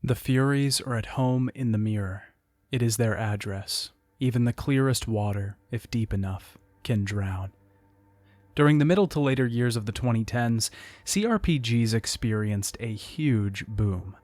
The Furies are at home in the mirror. It is their address. Even the clearest water, if deep enough, can drown. During the middle to later years of the 2010s, CRPGs experienced a huge boom.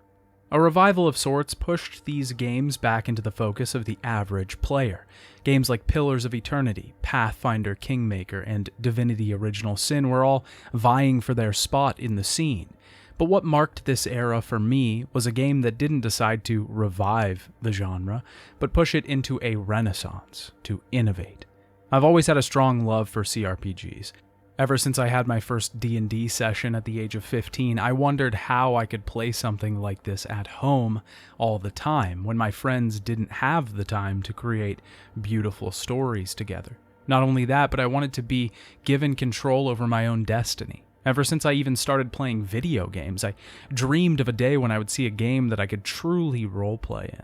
A revival of sorts pushed these games back into the focus of the average player. Games like Pillars of Eternity, Pathfinder Kingmaker, and Divinity Original Sin were all vying for their spot in the scene. But what marked this era for me was a game that didn't decide to revive the genre, but push it into a renaissance, to innovate. I've always had a strong love for CRPGs. Ever since I had my first D&D session at the age of 15, I wondered how I could play something like this at home all the time, when my friends didn't have the time to create beautiful stories together. Not only that, but I wanted to be given control over my own destiny. Ever since I even started playing video games, I dreamed of a day when I would see a game that I could truly roleplay in.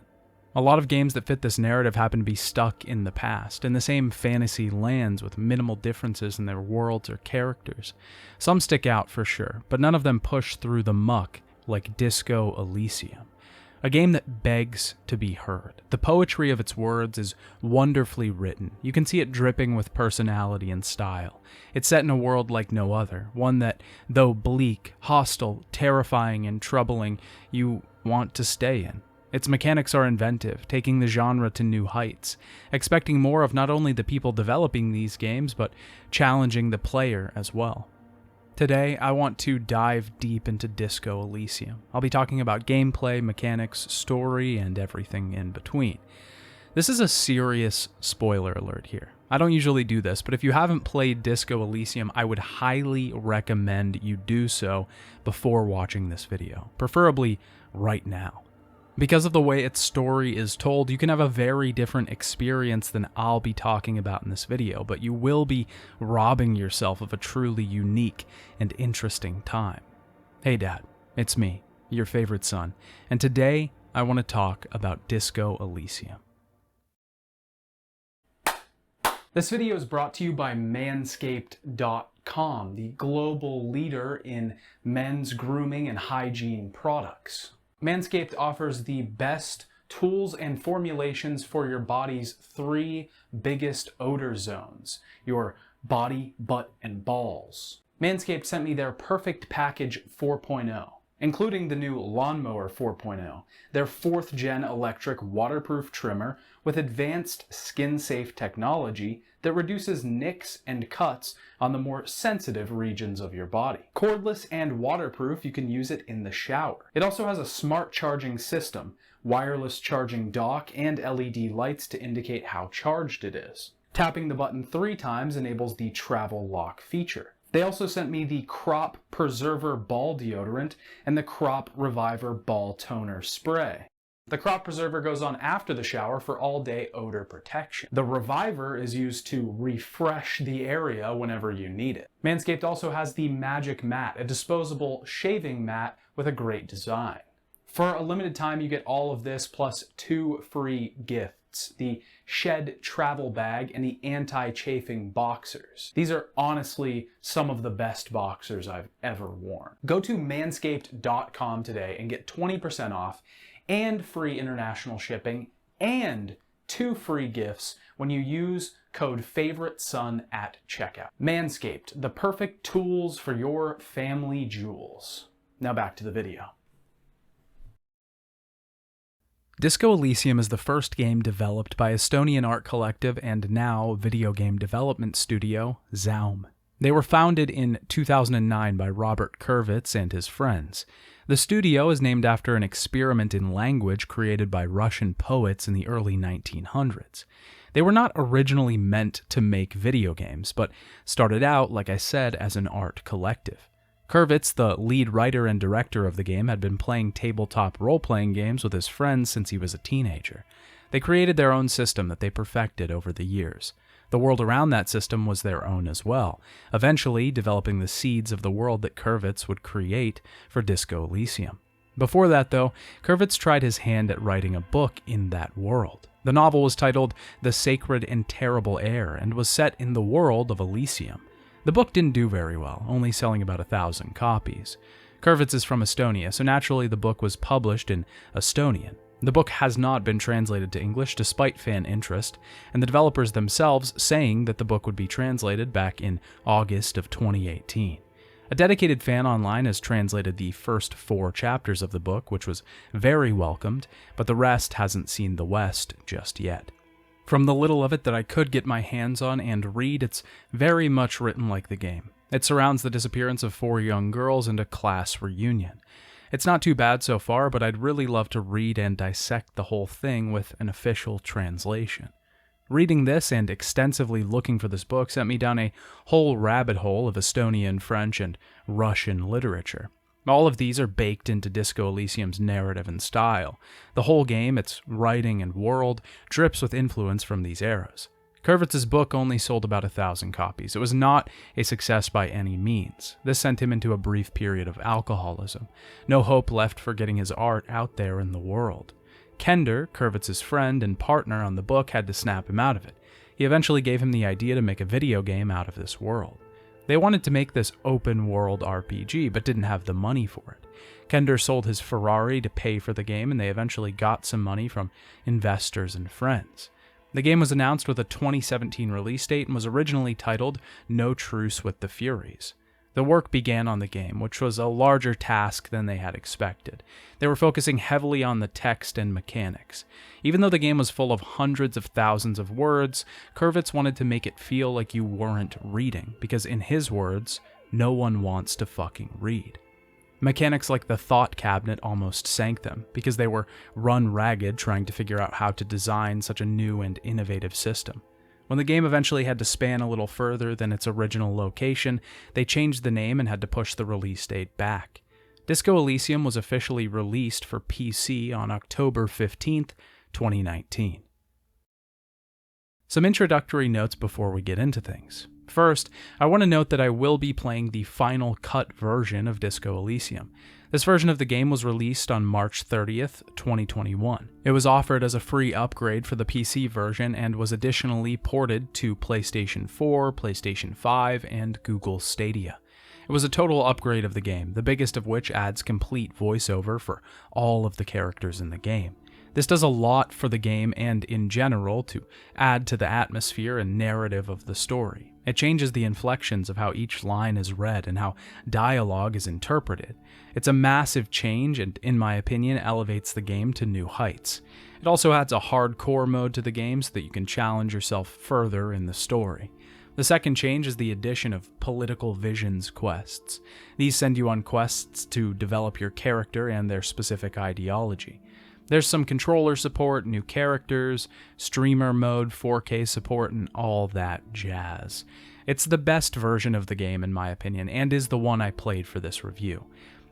A lot of games that fit this narrative happen to be stuck in the past, in the same fantasy lands with minimal differences in their worlds or characters. Some stick out for sure, but none of them push through the muck like Disco Elysium. A game that begs to be heard. The poetry of its words is wonderfully written. You can see it dripping with personality and style. It's set in a world like no other, one that, though bleak, hostile, terrifying, and troubling, you want to stay in. Its mechanics are inventive, taking the genre to new heights, expecting more of not only the people developing these games, but challenging the player as well. Today, I want to dive deep into Disco Elysium. I'll be talking about gameplay, mechanics, story, and everything in between. This is a serious spoiler alert here. I don't usually do this, but if you haven't played Disco Elysium, I would highly recommend you do so before watching this video, preferably right now. Because of the way its story is told, you can have a very different experience than I'll be talking about in this video, but you will be robbing yourself of a truly unique and interesting time. Hey Dad, it's me, your favorite son, and today I want to talk about Disco Elysium. This video is brought to you by Manscaped.com, the global leader in men's grooming and hygiene products. Manscaped offers the best tools and formulations for your body's three biggest odor zones: your body, butt, and balls. Manscaped sent me their Perfect Package 4.0, including the new Lawnmower 4.0, their 4th gen electric waterproof trimmer with advanced skin-safe technology that reduces nicks and cuts on the more sensitive regions of your body. Cordless and waterproof, you can use it in the shower. It also has a smart charging system, wireless charging dock, and LED lights to indicate how charged it is. Tapping the button 3 times enables the travel lock feature. They also sent me the Crop Preserver Ball Deodorant and the Crop Reviver Ball Toner Spray. The Crop Preserver goes on after the shower for all-day odor protection. The Reviver is used to refresh the area whenever you need it. Manscaped also has the Magic Mat, a disposable shaving mat with a great design. For a limited time, you get all of this plus 2 free gifts: the Shed Travel Bag and the Anti-Chafing Boxers. These are honestly some of the best boxers I've ever worn. Go to manscaped.com today and get 20% off and free international shipping and 2 free gifts when you use code FAVORITESON at checkout. Manscaped, the perfect tools for your family jewels. Now back to the video. Disco Elysium is the first game developed by Estonian art collective and now video game development studio Zaum. They were founded in 2009 by Robert Kurvitz and his friends. The studio is named after an experiment in language created by Russian poets in the early 1900s. They were not originally meant to make video games, but started out, like I said, as an art collective. Kurvitz, the lead writer and director of the game, had been playing tabletop role-playing games with his friends since he was a teenager. They created their own system that they perfected over the years. The world around that system was their own as well, eventually developing the seeds of the world that Kurvitz would create for Disco Elysium. Before that, though, Kurvitz tried his hand at writing a book in that world. The novel was titled The Sacred and Terrible Air and was set in the world of Elysium. The book didn't do very well, only selling about 1,000 copies. Kurvitz is from Estonia, so naturally the book was published in Estonian. The book has not been translated to English despite fan interest, and the developers themselves saying that the book would be translated back in August of 2018. A dedicated fan online has translated the first 4 chapters of the book, which was very welcomed, but the rest hasn't seen the West just yet. From the little of it that I could get my hands on and read, it's very much written like the game. It surrounds the disappearance of 4 young girls and a class reunion. It's not too bad so far, but I'd really love to read and dissect the whole thing with an official translation. Reading this and extensively looking for this book sent me down a whole rabbit hole of Estonian, French, and Russian literature. All of these are baked into Disco Elysium's narrative and style. The whole game, its writing and world, drips with influence from these eras. Kurvitz's book only sold about 1,000 copies. It was not a success by any means. This sent him into a brief period of alcoholism. No hope left for getting his art out there in the world. Kender, Kurvitz's friend and partner on the book, had to snap him out of it. He eventually gave him the idea to make a video game out of this world. They wanted to make this open-world RPG, but didn't have the money for it. Kender sold his Ferrari to pay for the game, and they eventually got some money from investors and friends. The game was announced with a 2017 release date and was originally titled No Truce with the Furies. The work began on the game, which was a larger task than they had expected. They were focusing heavily on the text and mechanics. Even though the game was full of hundreds of thousands of words, Kurvitz wanted to make it feel like you weren't reading, because in his words, no one wants to fucking read. Mechanics like the thought cabinet almost sank them, because they were run ragged trying to figure out how to design such a new and innovative system. When the game eventually had to span a little further than its original location, they changed the name and had to push the release date back. Disco Elysium was officially released for PC on October 15th, 2019. Some introductory notes before we get into things. First, I want to note that I will be playing the final cut version of Disco Elysium. This version of the game was released on March 30th, 2021. It was offered as a free upgrade for the PC version and was additionally ported to PlayStation 4, PlayStation 5, and Google Stadia. It was a total upgrade of the game, the biggest of which adds complete voiceover for all of the characters in the game. This does a lot for the game and, in general, to add to the atmosphere and narrative of the story. It changes the inflections of how each line is read and how dialogue is interpreted. It's a massive change and, in my opinion, elevates the game to new heights. It also adds a hardcore mode to the game so that you can challenge yourself further in the story. The second change is the addition of political visions quests. These send you on quests to develop your character and their specific ideology. There's some controller support, new characters, streamer mode, 4K support, and all that jazz. It's the best version of the game in my opinion, and is the one I played for this review.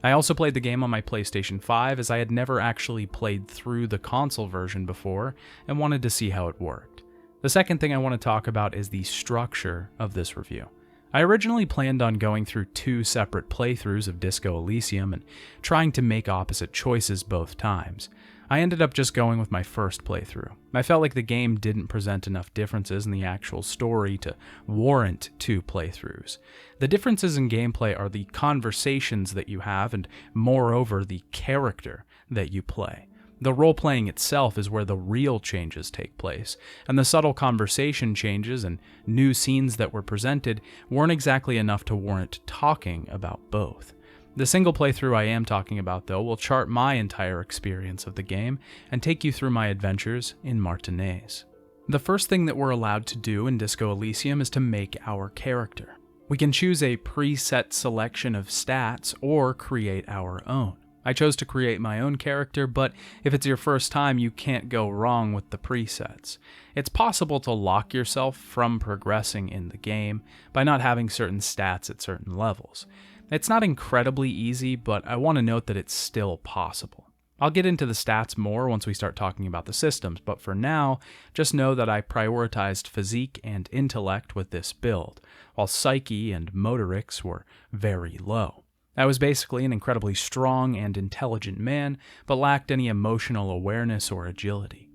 I also played the game on my PlayStation 5 as I had never actually played through the console version before and wanted to see how it worked. The second thing I want to talk about is the structure of this review. I originally planned on going through 2 separate playthroughs of Disco Elysium and trying to make opposite choices both times. I ended up just going with my first playthrough. I felt like the game didn't present enough differences in the actual story to warrant 2 playthroughs. The differences in gameplay are the conversations that you have and, moreover, the character that you play. The role-playing itself is where the real changes take place, and the subtle conversation changes and new scenes that were presented weren't exactly enough to warrant talking about both. The single playthrough I am talking about, though, will chart my entire experience of the game and take you through my adventures in Martinaise. The first thing that we're allowed to do in Disco Elysium is to make our character. We can choose a preset selection of stats or create our own. I chose to create my own character, but if it's your first time, you can't go wrong with the presets. It's possible to lock yourself from progressing in the game by not having certain stats at certain levels. It's not incredibly easy, but I want to note that it's still possible. I'll get into the stats more once we start talking about the systems, but for now, just know that I prioritized physique and intellect with this build, while psyche and motorics were very low. I was basically an incredibly strong and intelligent man, but lacked any emotional awareness or agility.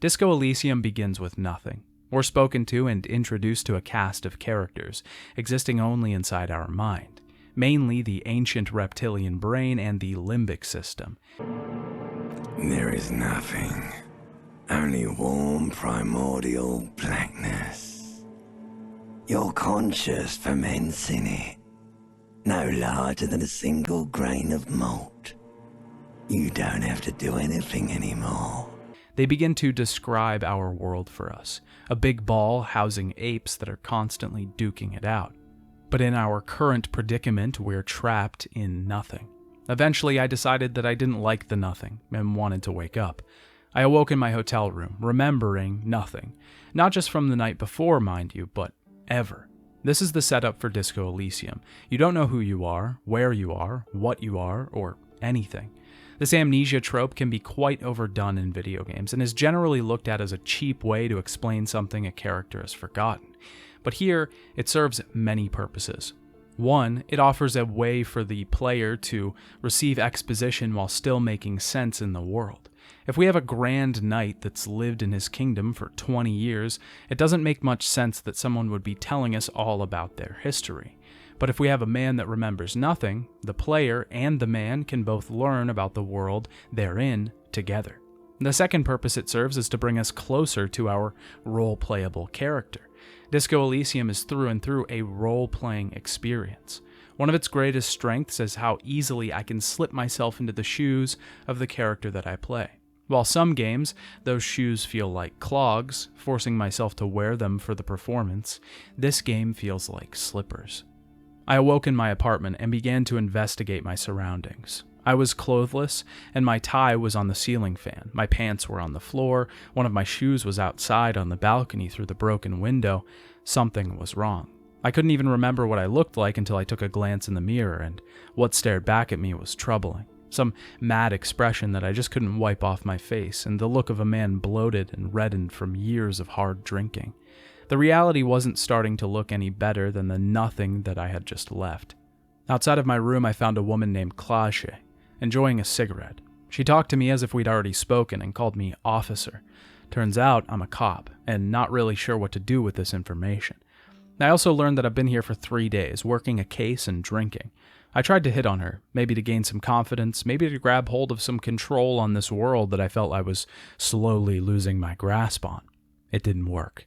Disco Elysium begins with nothing. We're spoken to and introduced to a cast of characters, existing only inside our mind. mainly the ancient reptilian brain and the limbic system. There is nothing, only warm primordial blackness. Your conscious ferments in it, no larger than a single grain of malt. You don't have to do anything anymore. They begin to describe our world for us, a big ball housing apes that are constantly duking it out. But in our current predicament, we're trapped in nothing. Eventually, I decided that I didn't like the nothing and wanted to wake up. I awoke in my hotel room, remembering nothing. Not just from the night before, mind you, but ever. This is the setup for Disco Elysium. You don't know who you are, where you are, what you are, or anything. This amnesia trope can be quite overdone in video games and is generally looked at as a cheap way to explain something a character has forgotten. But here, it serves many purposes. One, it offers a way for the player to receive exposition while still making sense in the world. If we have a grand knight that's lived in his kingdom for 20 years, it doesn't make much sense that someone would be telling us all about their history. But if we have a man that remembers nothing, the player and the man can both learn about the world they're in together. The second purpose it serves is to bring us closer to our role-playable character. Disco Elysium is through and through a role-playing experience. One of its greatest strengths is how easily I can slip myself into the shoes of the character that I play. While some games, those shoes feel like clogs, forcing myself to wear them for the performance, this game feels like slippers. I awoke in my apartment and began to investigate my surroundings. I was clothless, and my tie was on the ceiling fan. My pants were on the floor. One of my shoes was outside on the balcony through the broken window. Something was wrong. I couldn't even remember what I looked like until I took a glance in the mirror, and what stared back at me was troubling. Some mad expression that I just couldn't wipe off my face, and the look of a man bloated and reddened from years of hard drinking. The reality wasn't starting to look any better than the nothing that I had just left. Outside of my room, I found a woman named Klaasje, enjoying a cigarette. She talked to me as if we'd already spoken and called me officer. Turns out I'm a cop, and not really sure what to do with this information. I also learned that I've been here for 3 days, working a case and drinking. I tried to hit on her, maybe to gain some confidence, maybe to grab hold of some control on this world that I felt I was slowly losing my grasp on. It didn't work.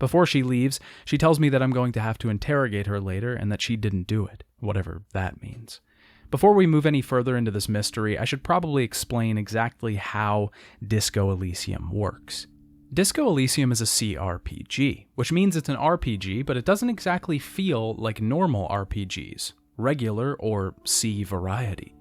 Before she leaves, she tells me that I'm going to have to interrogate her later and that she didn't do it, whatever that means. Before we move any further into this mystery, I should probably explain exactly how Disco Elysium works. Disco Elysium is a CRPG, which means it's an RPG, but it doesn't exactly feel like normal RPGs, regular or C variety.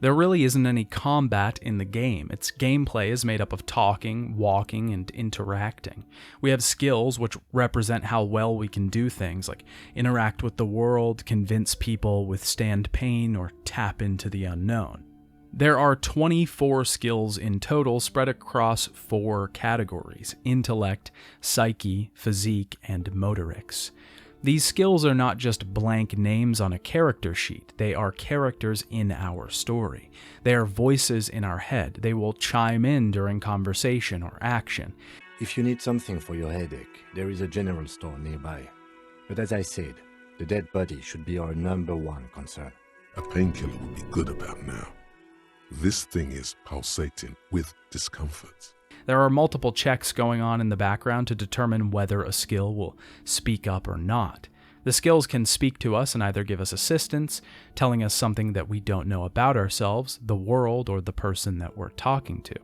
There really isn't any combat in the game. Its gameplay is made up of talking, walking, and interacting. We have skills which represent how well we can do things, like interact with the world, convince people, withstand pain, or tap into the unknown. There are 24 skills in total spread across 4 categories: intellect, psyche, physique, and motorics. These skills are not just blank names on a character sheet. They are characters in our story. They are voices in our head. They will chime in during conversation or action. If you need something for your headache, there is a general store nearby. But as I said, the dead body should be our #1 concern. A painkiller would be good about now. This thing is pulsating with discomfort. There are multiple checks going on in the background to determine whether a skill will speak up or not. The skills can speak to us and either give us assistance, telling us something that we don't know about ourselves, the world, or the person that we're talking to.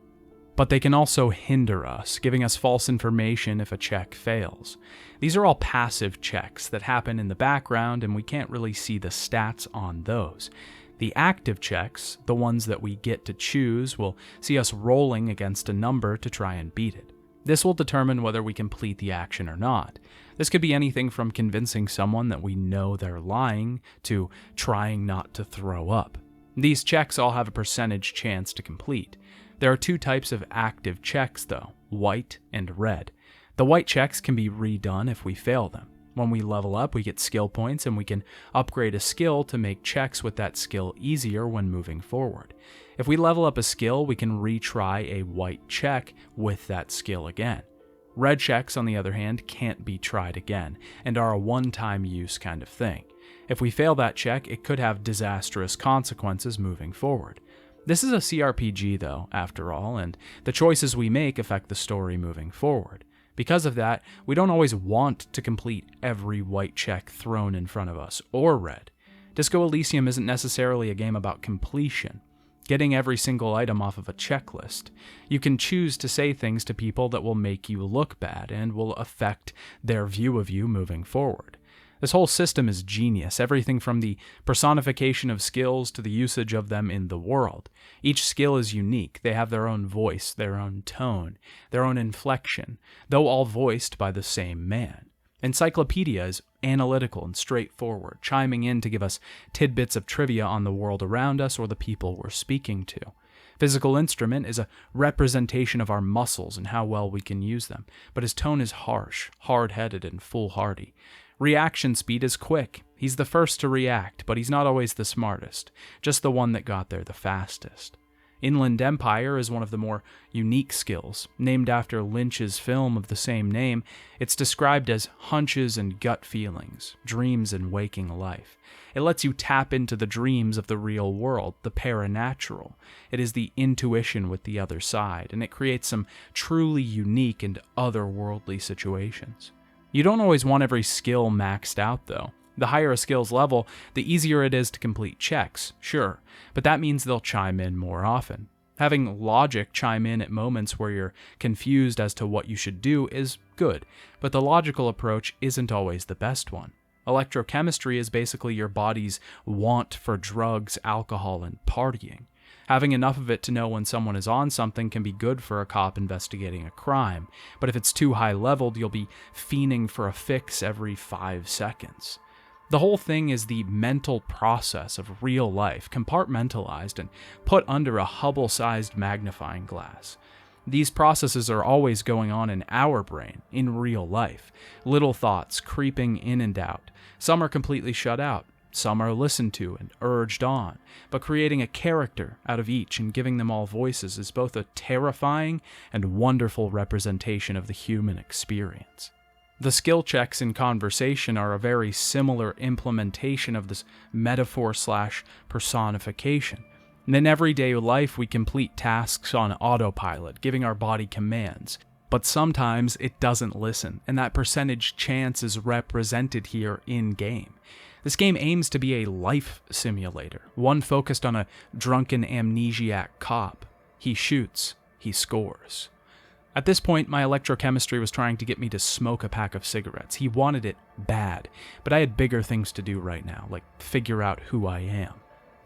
But they can also hinder us, giving us false information if a check fails. These are all passive checks that happen in the background, and we can't really see the stats on those. The active checks, the ones that we get to choose, will see us rolling against a number to try and beat it. This will determine whether we complete the action or not. This could be anything from convincing someone that we know they're lying to trying not to throw up. These checks all have a percentage chance to complete. There are 2 types of active checks though, white and red. The white checks can be redone if we fail them. When we level up, we get skill points and we can upgrade a skill to make checks with that skill easier when moving forward. If we level up a skill, we can retry a white check with that skill again. Red checks, on the other hand, can't be tried again and are a one-time use kind of thing. If we fail that check, it could have disastrous consequences moving forward. This is a CRPG though, after all, and the choices we make affect the story moving forward. Because of that, we don't always want to complete every white check thrown in front of us, or red. Disco Elysium isn't necessarily a game about completion, getting every single item off of a checklist. You can choose to say things to people that will make you look bad and will affect their view of you moving forward. This whole system is genius, everything from the personification of skills to the usage of them in the world. Each skill is unique, they have their own voice, their own tone, their own inflection, though all voiced by the same man. Encyclopedia is analytical and straightforward, chiming in to give us tidbits of trivia on the world around us or the people we're speaking to. Physical Instrument is a representation of our muscles and how well we can use them, but his tone is harsh, hard-headed, and foolhardy. Reaction speed is quick. He's the first to react, but he's not always the smartest, just the one that got there the fastest. Inland Empire is one of the more unique skills. Named after Lynch's film of the same name, it's described as hunches and gut feelings, dreams and waking life. It lets you tap into the dreams of the real world, the paranatural. It is the intuition with the other side, and it creates some truly unique and otherworldly situations. You don't always want every skill maxed out, though. The higher a skill's level, the easier it is to complete checks, sure, but that means they'll chime in more often. Having logic chime in at moments where you're confused as to what you should do is good, but the logical approach isn't always the best one. Electrochemistry is basically your body's want for drugs, alcohol, and partying. Having enough of it to know when someone is on something can be good for a cop investigating a crime, but if it's too high-leveled, you'll be fiending for a fix every 5 seconds. The whole thing is the mental process of real life, compartmentalized and put under a Hubble-sized magnifying glass. These processes are always going on in our brain, in real life. Little thoughts creeping in and out. Some are completely shut out. Some are listened to and urged on, but creating a character out of each and giving them all voices is both a terrifying and wonderful representation of the human experience. The skill checks in conversation are a very similar implementation of this metaphor/personification. And in everyday life, we complete tasks on autopilot, giving our body commands. But sometimes it doesn't listen, and that percentage chance is represented here in-game. This game aims to be a life simulator, one focused on a drunken amnesiac cop. He shoots, he scores. At this point, my electrochemistry was trying to get me to smoke a pack of cigarettes. He wanted it bad, but I had bigger things to do right now, like figure out who I am.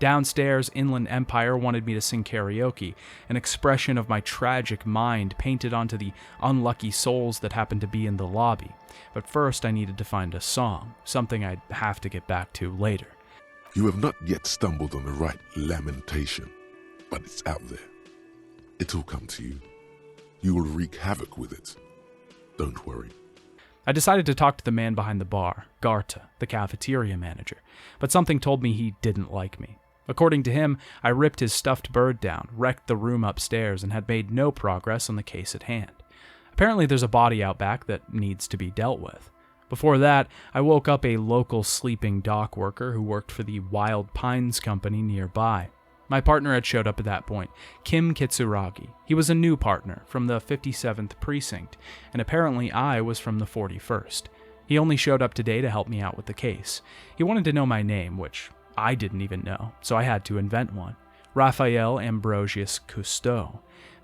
Downstairs, Inland Empire wanted me to sing karaoke, an expression of my tragic mind painted onto the unlucky souls that happened to be in the lobby. But first I needed to find a song, something I'd have to get back to later. You have not yet stumbled on the right lamentation, but it's out there. It'll come to you. You will wreak havoc with it. Don't worry. I decided to talk to the man behind the bar, Garta, the cafeteria manager, but something told me he didn't like me. According to him, I ripped his stuffed bird down, wrecked the room upstairs, and had made no progress on the case at hand. Apparently there's a body out back that needs to be dealt with. Before that, I woke up a local sleeping dock worker who worked for the Wild Pines Company nearby. My partner had showed up at that point, Kim Kitsuragi. He was a new partner from the 57th Precinct, and apparently I was from the 41st. He only showed up today to help me out with the case. He wanted to know my name, which I didn't even know, so I had to invent one. Raphael Ambrosius Cousteau,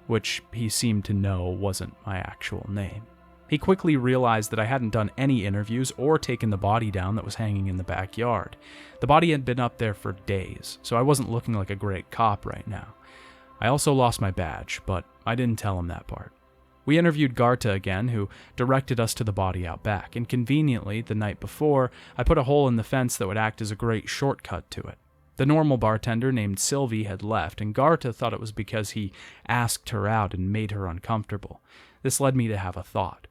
which he seemed to know wasn't my actual name. He quickly realized that I hadn't done any interviews or taken the body down that was hanging in the backyard. The body had been up there for days, so I wasn't looking like a great cop right now. I also lost my badge, but I didn't tell him that part. We interviewed Garta again, who directed us to the body out back, and conveniently, the night before, I put a hole in the fence that would act as a great shortcut to it. The normal bartender named Sylvie had left, and Garta thought it was because he asked her out and made her uncomfortable. This led me to have a thought.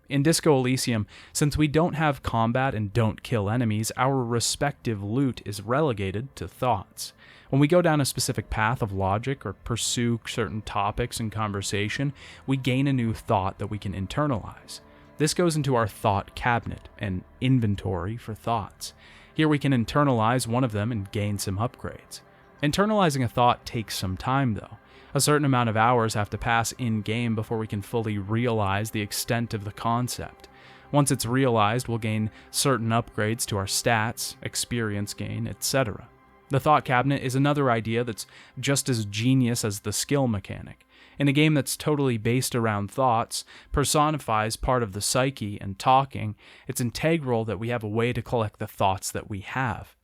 In Disco Elysium, since we don't have combat and don't kill enemies, our respective loot is relegated to thoughts. When we go down a specific path of logic or pursue certain topics in conversation, we gain a new thought that we can internalize. This goes into our thought cabinet, an inventory for thoughts. Here we can internalize one of them and gain some upgrades. Internalizing a thought takes some time though. A certain amount of hours have to pass in-game before we can fully realize the extent of the concept. Once it's realized, we'll gain certain upgrades to our stats, experience gain, etc. The thought cabinet is another idea that's just as genius as the skill mechanic. In a game that's totally based around thoughts, personifies part of the psyche, and talking, it's integral that we have a way to collect the thoughts that we have.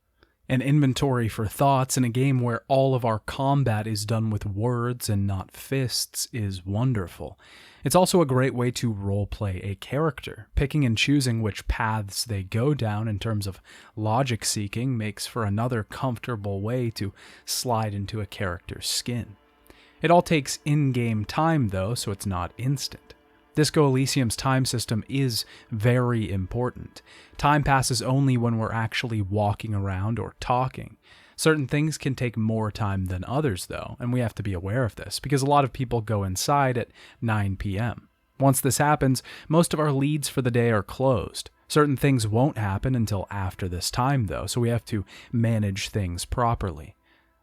An inventory for thoughts in a game where all of our combat is done with words and not fists is wonderful. It's also a great way to roleplay a character. Picking and choosing which paths they go down in terms of logic seeking makes for another comfortable way to slide into a character's skin. It all takes in-game time though, so it's not instant. Disco Elysium's time system is very important. Time passes only when we're actually walking around or talking. Certain things can take more time than others though, and we have to be aware of this, because a lot of people go inside at 9 p.m. Once this happens, most of our leads for the day are closed. Certain things won't happen until after this time though, so we have to manage things properly.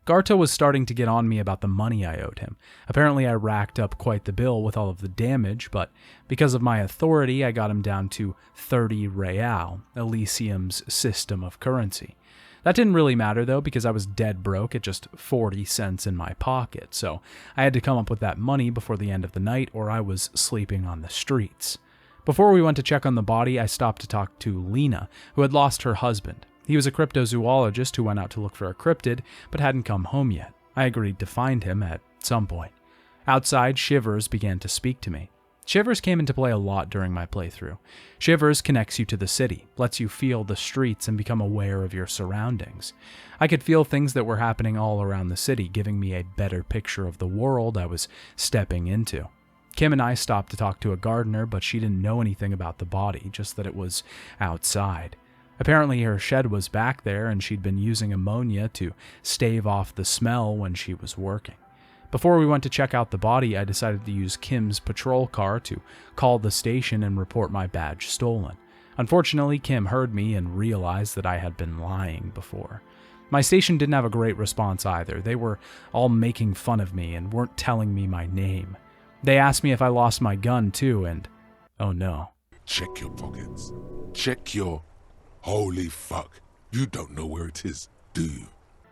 Garto was starting to get on me about the money I owed him. Apparently I racked up quite the bill with all of the damage, but because of my authority I got him down to 30 real, Elysium's system of currency. That didn't really matter though, because I was dead broke at just 40 cents in my pocket, so I had to come up with that money before the end of the night or I was sleeping on the streets. Before we went to check on the body, I stopped to talk to Lena, who had lost her husband. He was a cryptozoologist who went out to look for a cryptid, but hadn't come home yet. I agreed to find him at some point. Outside, Shivers began to speak to me. Shivers came into play a lot during my playthrough. Shivers connects you to the city, lets you feel the streets and become aware of your surroundings. I could feel things that were happening all around the city, giving me a better picture of the world I was stepping into. Kim and I stopped to talk to a gardener, but she didn't know anything about the body, just that it was outside. Apparently her shed was back there and she'd been using ammonia to stave off the smell when she was working. Before we went to check out the body, I decided to use Kim's patrol car to call the station and report my badge stolen. Unfortunately, Kim heard me and realized that I had been lying before. My station didn't have a great response either. They were all making fun of me and weren't telling me my name. They asked me if I lost my gun too, and oh no. Check your pockets. Check your... Holy fuck. You don't know where it is, do you?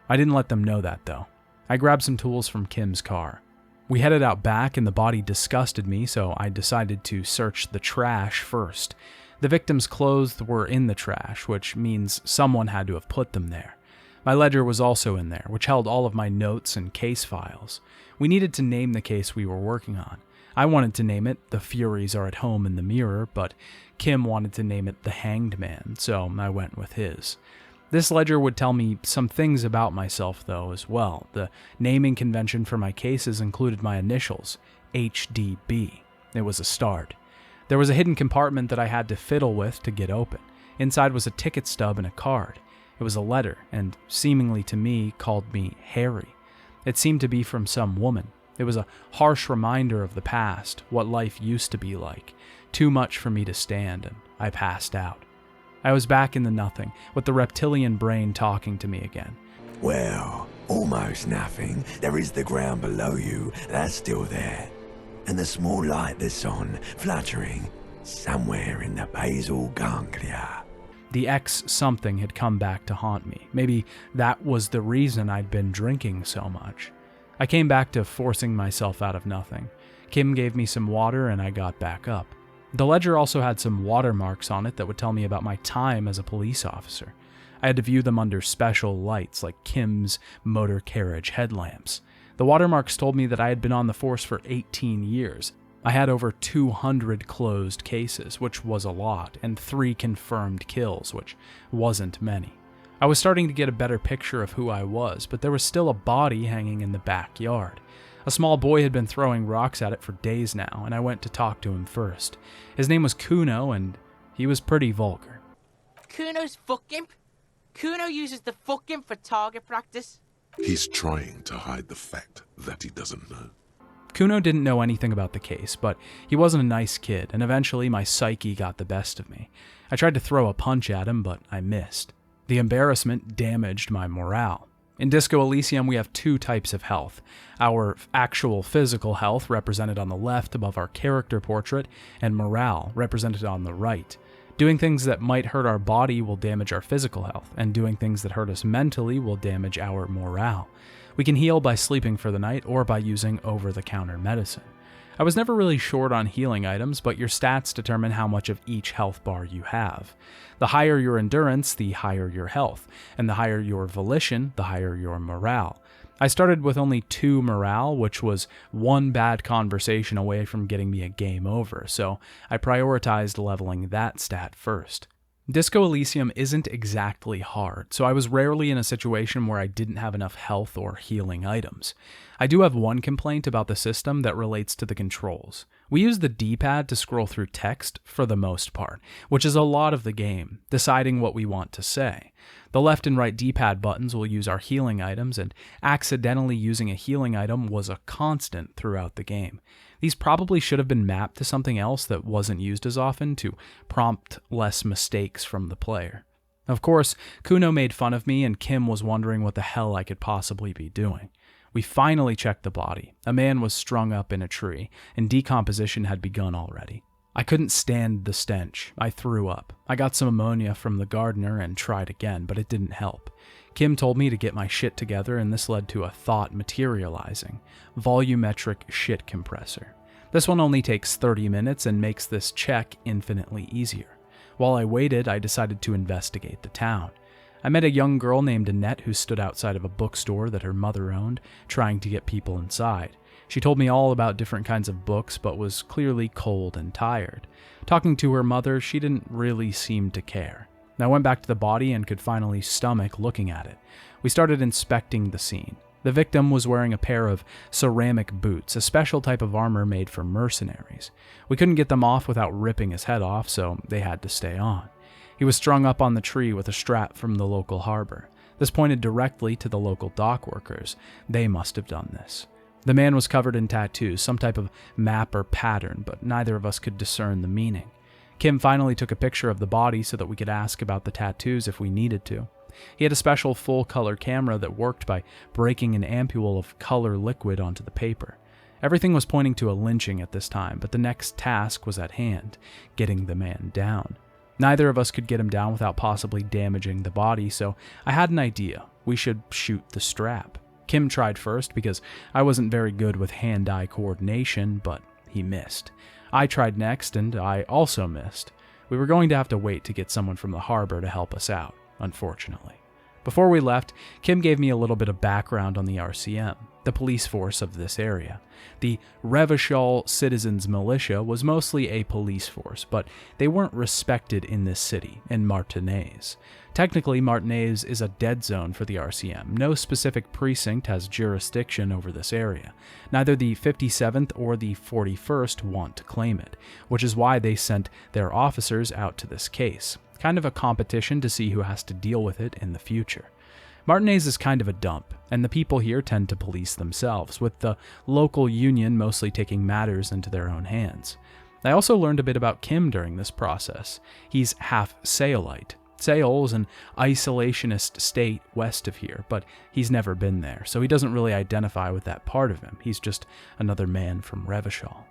I didn't let them know that though. I grabbed some tools from Kim's car. We headed out back and the body disgusted me, so I decided to search the trash first. The victim's clothes were in the trash, which means someone had to have put them there. My ledger was also in there, which held all of my notes and case files. We needed to name the case we were working on. I wanted to name it The Furies Are at Home in the Mirror, but Kim wanted to name it The Hanged Man, so I went with his. This ledger would tell me some things about myself, though, as well. The naming convention for my cases included my initials, HDB. It was a start. There was a hidden compartment that I had to fiddle with to get open. Inside was a ticket stub and a card. It was a letter, and seemingly to me, called me Harry. It seemed to be from some woman. It was a harsh reminder of the past, what life used to be like. Too much for me to stand, and I passed out. I was back in the nothing, with the reptilian brain talking to me again. Well, almost nothing. There is the ground below you, that's still there. And the small light that's on, fluttering, somewhere in the basal ganglia. The X-something had come back to haunt me. Maybe that was the reason I'd been drinking so much. I came back to forcing myself out of nothing. Kim gave me some water and I got back up. The ledger also had some watermarks on it that would tell me about my time as a police officer. I had to view them under special lights like Kim's motor carriage headlamps. The watermarks told me that I had been on the force for 18 years. I had over 200 closed cases, which was a lot, and 3 confirmed kills, which wasn't many. I was starting to get a better picture of who I was, but there was still a body hanging in the backyard. A small boy had been throwing rocks at it for days now, and I went to talk to him first. His name was Kuno, and he was pretty vulgar. Kuno's fuck imp? Kuno uses the fuck imp for target practice. He's trying to hide the fact that he doesn't know. Kuno didn't know anything about the case, but he wasn't a nice kid, and eventually my psyche got the best of me. I tried to throw a punch at him, but I missed. The embarrassment damaged my morale. In Disco Elysium, we have two types of health. Our actual physical health, represented on the left above our character portrait, and morale, represented on the right. Doing things that might hurt our body will damage our physical health, and doing things that hurt us mentally will damage our morale. We can heal by sleeping for the night or by using over-the-counter medicine. I was never really short on healing items, but your stats determine how much of each health bar you have. The higher your endurance, the higher your health, and the higher your volition, the higher your morale. I started with only 2 morale, which was one bad conversation away from getting me a game over, so I prioritized leveling that stat first. Disco Elysium isn't exactly hard, so I was rarely in a situation where I didn't have enough health or healing items. I do have one complaint about the system that relates to the controls. We use the D-pad to scroll through text for the most part, which is a lot of the game, deciding what we want to say. The left and right D-pad buttons will use our healing items, and accidentally using a healing item was a constant throughout the game. These probably should have been mapped to something else that wasn't used as often to prompt less mistakes from the player. Of course, Kuno made fun of me and Kim was wondering what the hell I could possibly be doing. We finally checked the body. A man was strung up in a tree, and decomposition had begun already. I couldn't stand the stench. I threw up. I got some ammonia from the gardener and tried again, but it didn't help. Kim told me to get my shit together, and this led to a thought materializing. Volumetric shit compressor. This one only takes 30 minutes and makes this check infinitely easier. While I waited, I decided to investigate the town. I met a young girl named Annette who stood outside of a bookstore that her mother owned, trying to get people inside. She told me all about different kinds of books, but was clearly cold and tired. Talking to her mother, she didn't really seem to care. I went back to the body and could finally stomach looking at it. We started inspecting the scene. The victim was wearing a pair of ceramic boots, a special type of armor made for mercenaries. We couldn't get them off without ripping his head off, so they had to stay on. He was strung up on the tree with a strap from the local harbor. This pointed directly to the local dock workers. They must have done this. The man was covered in tattoos, some type of map or pattern, but neither of us could discern the meaning. Kim finally took a picture of the body so that we could ask about the tattoos if we needed to. He had a special full-color camera that worked by breaking an ampule of color liquid onto the paper. Everything was pointing to a lynching at this time, but the next task was at hand, getting the man down. Neither of us could get him down without possibly damaging the body, so I had an idea. We should shoot the strap. Kim tried first because I wasn't very good with hand-eye coordination, but he missed. I tried next, and I also missed. We were going to have to wait to get someone from the harbor to help us out, unfortunately. Before we left, Kim gave me a little bit of background on the RCM, the police force of this area. The Revachol Citizens Militia was mostly a police force, but they weren't respected in this city, in Martinaise. Technically, Martinaise is a dead zone for the RCM. No specific precinct has jurisdiction over this area. Neither the 57th or the 41st want to claim it, which is why they sent their officers out to this case. Kind of a competition to see who has to deal with it in the future. Martinaise is kind of a dump, and the people here tend to police themselves, with the local union mostly taking matters into their own hands. I also learned a bit about Kim during this process. He's half Saolite. Saol is an isolationist state west of here, but he's never been there, so he doesn't really identify with that part of him. He's just another man from Revachol.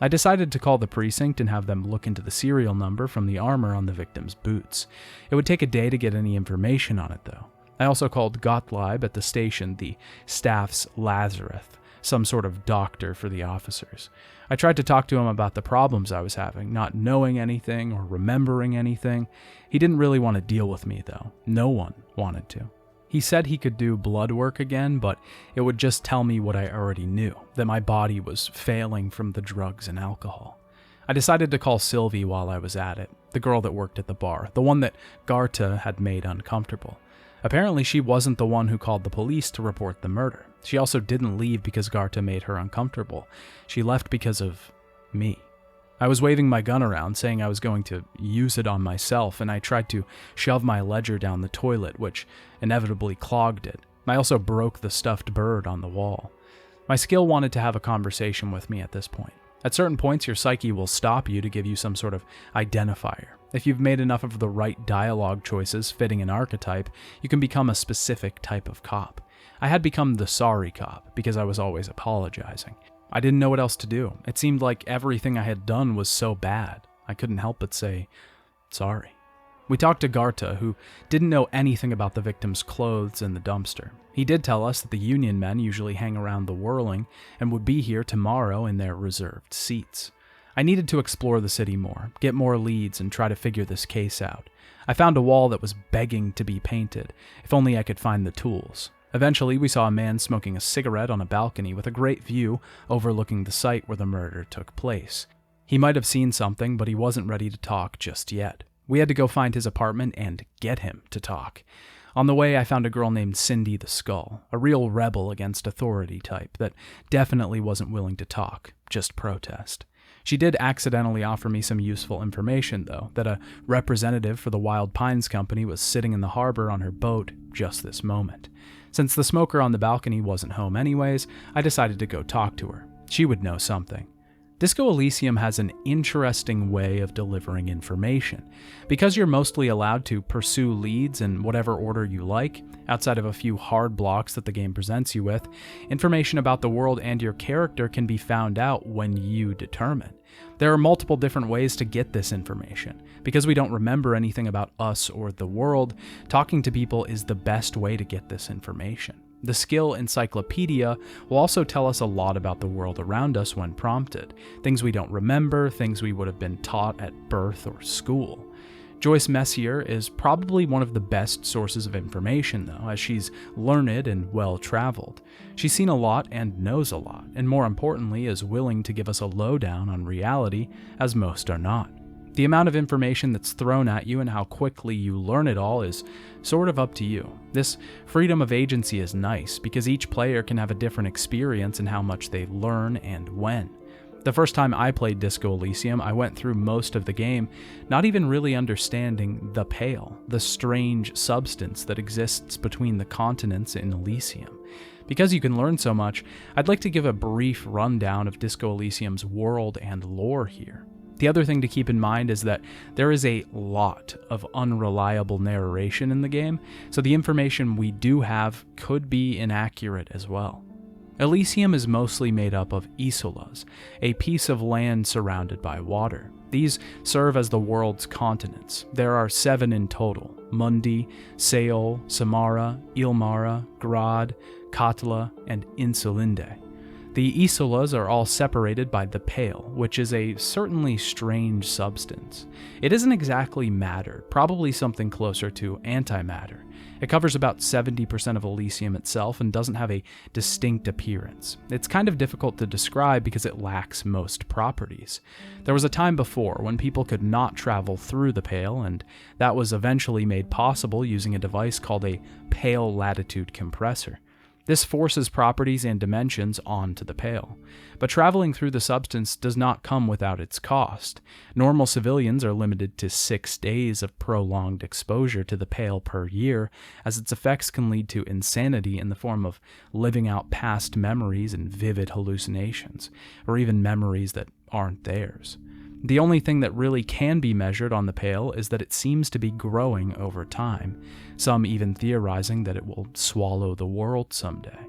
I decided to call the precinct and have them look into the serial number from the armor on the victim's boots. It would take a day to get any information on it, though. I also called Gottlieb at the station, the staff's Lazarus, some sort of doctor for the officers. I tried to talk to him about the problems I was having, not knowing anything or remembering anything. He didn't really want to deal with me, though. No one wanted to. He said he could do blood work again, but it would just tell me what I already knew, that my body was failing from the drugs and alcohol. I decided to call Sylvie while I was at it, the girl that worked at the bar, the one that Garta had made uncomfortable. Apparently, she wasn't the one who called the police to report the murder. She also didn't leave because Garta made her uncomfortable. She left because of me. I was waving my gun around, saying I was going to use it on myself, and I tried to shove my ledger down the toilet, which inevitably clogged it. I also broke the stuffed bird on the wall. My skill wanted to have a conversation with me at this point. At certain points, your psyche will stop you to give you some sort of identifier. If you've made enough of the right dialogue choices fitting an archetype, you can become a specific type of cop. I had become the sorry cop because I was always apologizing. I didn't know what else to do. It seemed like everything I had done was so bad. I couldn't help but say, sorry. We talked to Garta, who didn't know anything about the victim's clothes in the dumpster. He did tell us that the Union men usually hang around the whirling and would be here tomorrow in their reserved seats. I needed to explore the city more, get more leads, and try to figure this case out. I found a wall that was begging to be painted, if only I could find the tools. Eventually, we saw a man smoking a cigarette on a balcony with a great view overlooking the site where the murder took place. He might have seen something, but he wasn't ready to talk just yet. We had to go find his apartment and get him to talk. On the way, I found a girl named Cindy the Skull, a real rebel against authority type that definitely wasn't willing to talk, just protest. She did accidentally offer me some useful information, though, that a representative for the Wild Pines Company was sitting in the harbor on her boat just this moment. Since the smoker on the balcony wasn't home anyways, I decided to go talk to her. She would know something. Disco Elysium has an interesting way of delivering information. Because you're mostly allowed to pursue leads in whatever order you like, outside of a few hard blocks that the game presents you with, information about the world and your character can be found out when you determine. There are multiple different ways to get this information. Because we don't remember anything about us or the world, talking to people is the best way to get this information. The skill encyclopedia will also tell us a lot about the world around us when prompted. Things we don't remember, things we would have been taught at birth or school. Joyce Messier is probably one of the best sources of information, though, as she's learned and well-traveled. She's seen a lot and knows a lot, and more importantly, is willing to give us a lowdown on reality, as most are not. The amount of information that's thrown at you and how quickly you learn it all is sort of up to you. This freedom of agency is nice, because each player can have a different experience in how much they learn and when. The first time I played Disco Elysium, I went through most of the game not even really understanding the Pale, the strange substance that exists between the continents in Elysium. Because you can learn so much, I'd like to give a brief rundown of Disco Elysium's world and lore here. The other thing to keep in mind is that there is a lot of unreliable narration in the game, so the information we do have could be inaccurate as well. Elysium is mostly made up of isolas, a piece of land surrounded by water. These serve as the world's continents. There are 7 in total: Mundi, Seol, Samara, Ilmara, Grad, Katla, and Insulinde. The isolas are all separated by the Pale, which is a certainly strange substance. It isn't exactly matter, probably something closer to antimatter. It covers about 70% of Elysium itself and doesn't have a distinct appearance. It's kind of difficult to describe because it lacks most properties. There was a time before when people could not travel through the Pale, and that was eventually made possible using a device called a Pale latitude compressor. This forces properties and dimensions onto the Pale. But traveling through the substance does not come without its cost. Normal civilians are limited to 6 days of prolonged exposure to the Pale per year, as its effects can lead to insanity in the form of living out past memories and vivid hallucinations, or even memories that aren't theirs. The only thing that really can be measured on the Pale is that it seems to be growing over time, some even theorizing that it will swallow the world someday.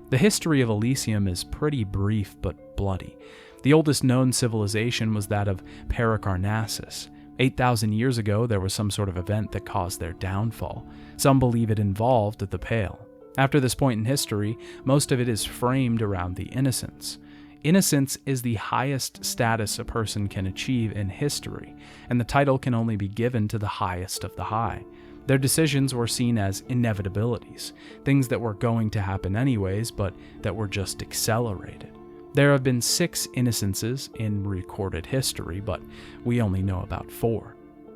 The history of Elysium is pretty brief but bloody. The oldest known civilization was that of Pericarnassus. 8,000 years ago, there was some sort of event that caused their downfall. Some believe it involved the Pale. After this point in history, most of it is framed around the Innocents. Innocence is the highest status a person can achieve in history, and the title can only be given to the highest of the high. Their decisions were seen as inevitabilities, things that were going to happen anyways, but that were just accelerated. There have been 6 innocences in recorded history, but we only know about 4.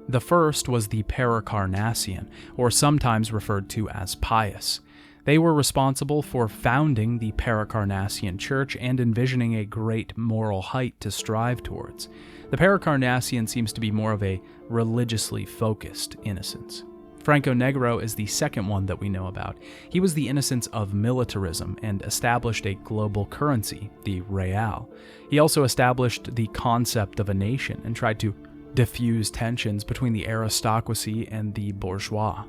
The first was the Pericarnassian, or sometimes referred to as Pius. They were responsible for founding the Pericarnassian Church and envisioning a great moral height to strive towards. The Pericarnassian seems to be more of a religiously focused innocence. Franco Negro is the second one that we know about. He was the innocence of militarism and established a global currency, the real. He also established the concept of a nation and tried to diffuse tensions between the aristocracy and the bourgeois.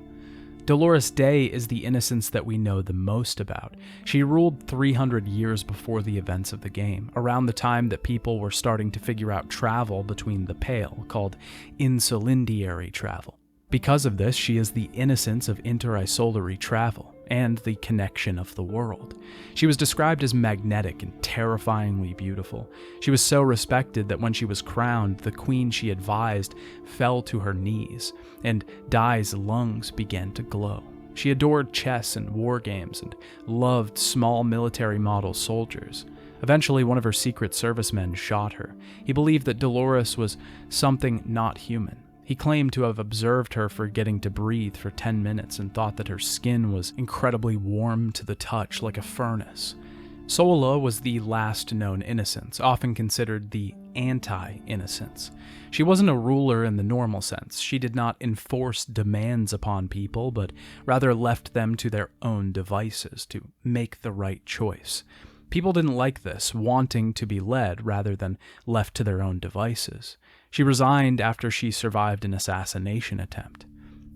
Dolores Day is the innocence that we know the most about. She ruled 300 years before the events of the game, around the time that people were starting to figure out travel between the Pale, called insulindiary travel. Because of this, she is the innocence of interisolary travel, and the connection of the world. She was described as magnetic and terrifyingly beautiful. She was so respected that when she was crowned, the queen she advised fell to her knees, and Dai's lungs began to glow. She adored chess and war games, and loved small military model soldiers. Eventually, one of her Secret Service men shot her. He believed that Dolores was something not human. He claimed to have observed her forgetting to breathe for 10 minutes and thought that her skin was incredibly warm to the touch like a furnace. Sola was the last known innocence, often considered the anti-innocence. She wasn't a ruler in the normal sense. She did not enforce demands upon people, but rather left them to their own devices to make the right choice. People didn't like this, wanting to be led rather than left to their own devices. She resigned after she survived an assassination attempt.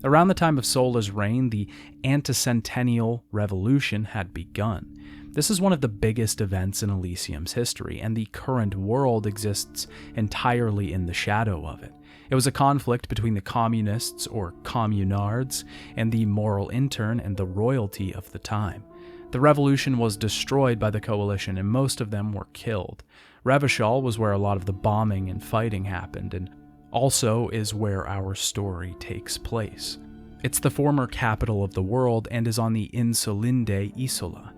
Around the time of Sola's reign, the Anticentennial Revolution had begun. This is one of the biggest events in Elysium's history, and the current world exists entirely in the shadow of it. It was a conflict between the communists, or communards, and the moral intern and the royalty of the time. The revolution was destroyed by the coalition, and most of them were killed. Revachol was where a lot of the bombing and fighting happened, and also is where our story takes place. It's the former capital of the world and is on the Insulinde Isola.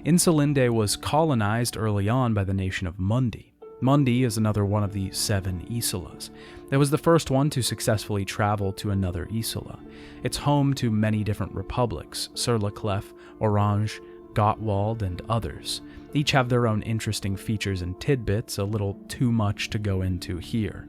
Insulinde was colonized early on by the nation of Mundi. Mundi is another one of the 7 Isolas. It was the first one to successfully travel to another Isola. It's home to many different republics, Sur-la-Clef, Orange, Gottwald, and others. Each have their own interesting features and tidbits, a little too much to go into here.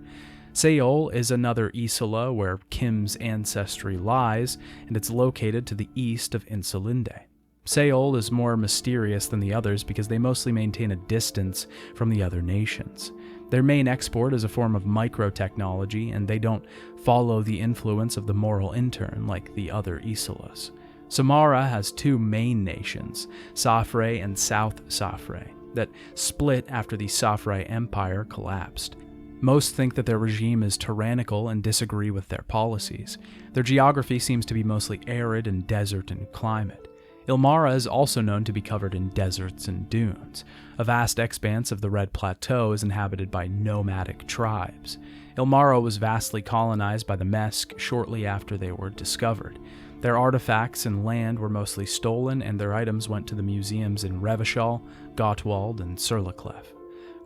Seol is another Isola where Kim's ancestry lies, and it's located to the east of Insulinde. Seol is more mysterious than the others because they mostly maintain a distance from the other nations. Their main export is a form of microtechnology, and they don't follow the influence of the moral intern like the other Isolas. Samara has 2 main nations, Safre and South Safre, that split after the Safre Empire collapsed. Most think that their regime is tyrannical and disagree with their policies. Their geography seems to be mostly arid and desert in climate. Ilmara is also known to be covered in deserts and dunes. A vast expanse of the Red Plateau is inhabited by nomadic tribes. Ilmara was vastly colonized by the Mesk shortly after they were discovered. Their artifacts and land were mostly stolen, and their items went to the museums in Revachol, Gottwald, and Sur-la-Clef.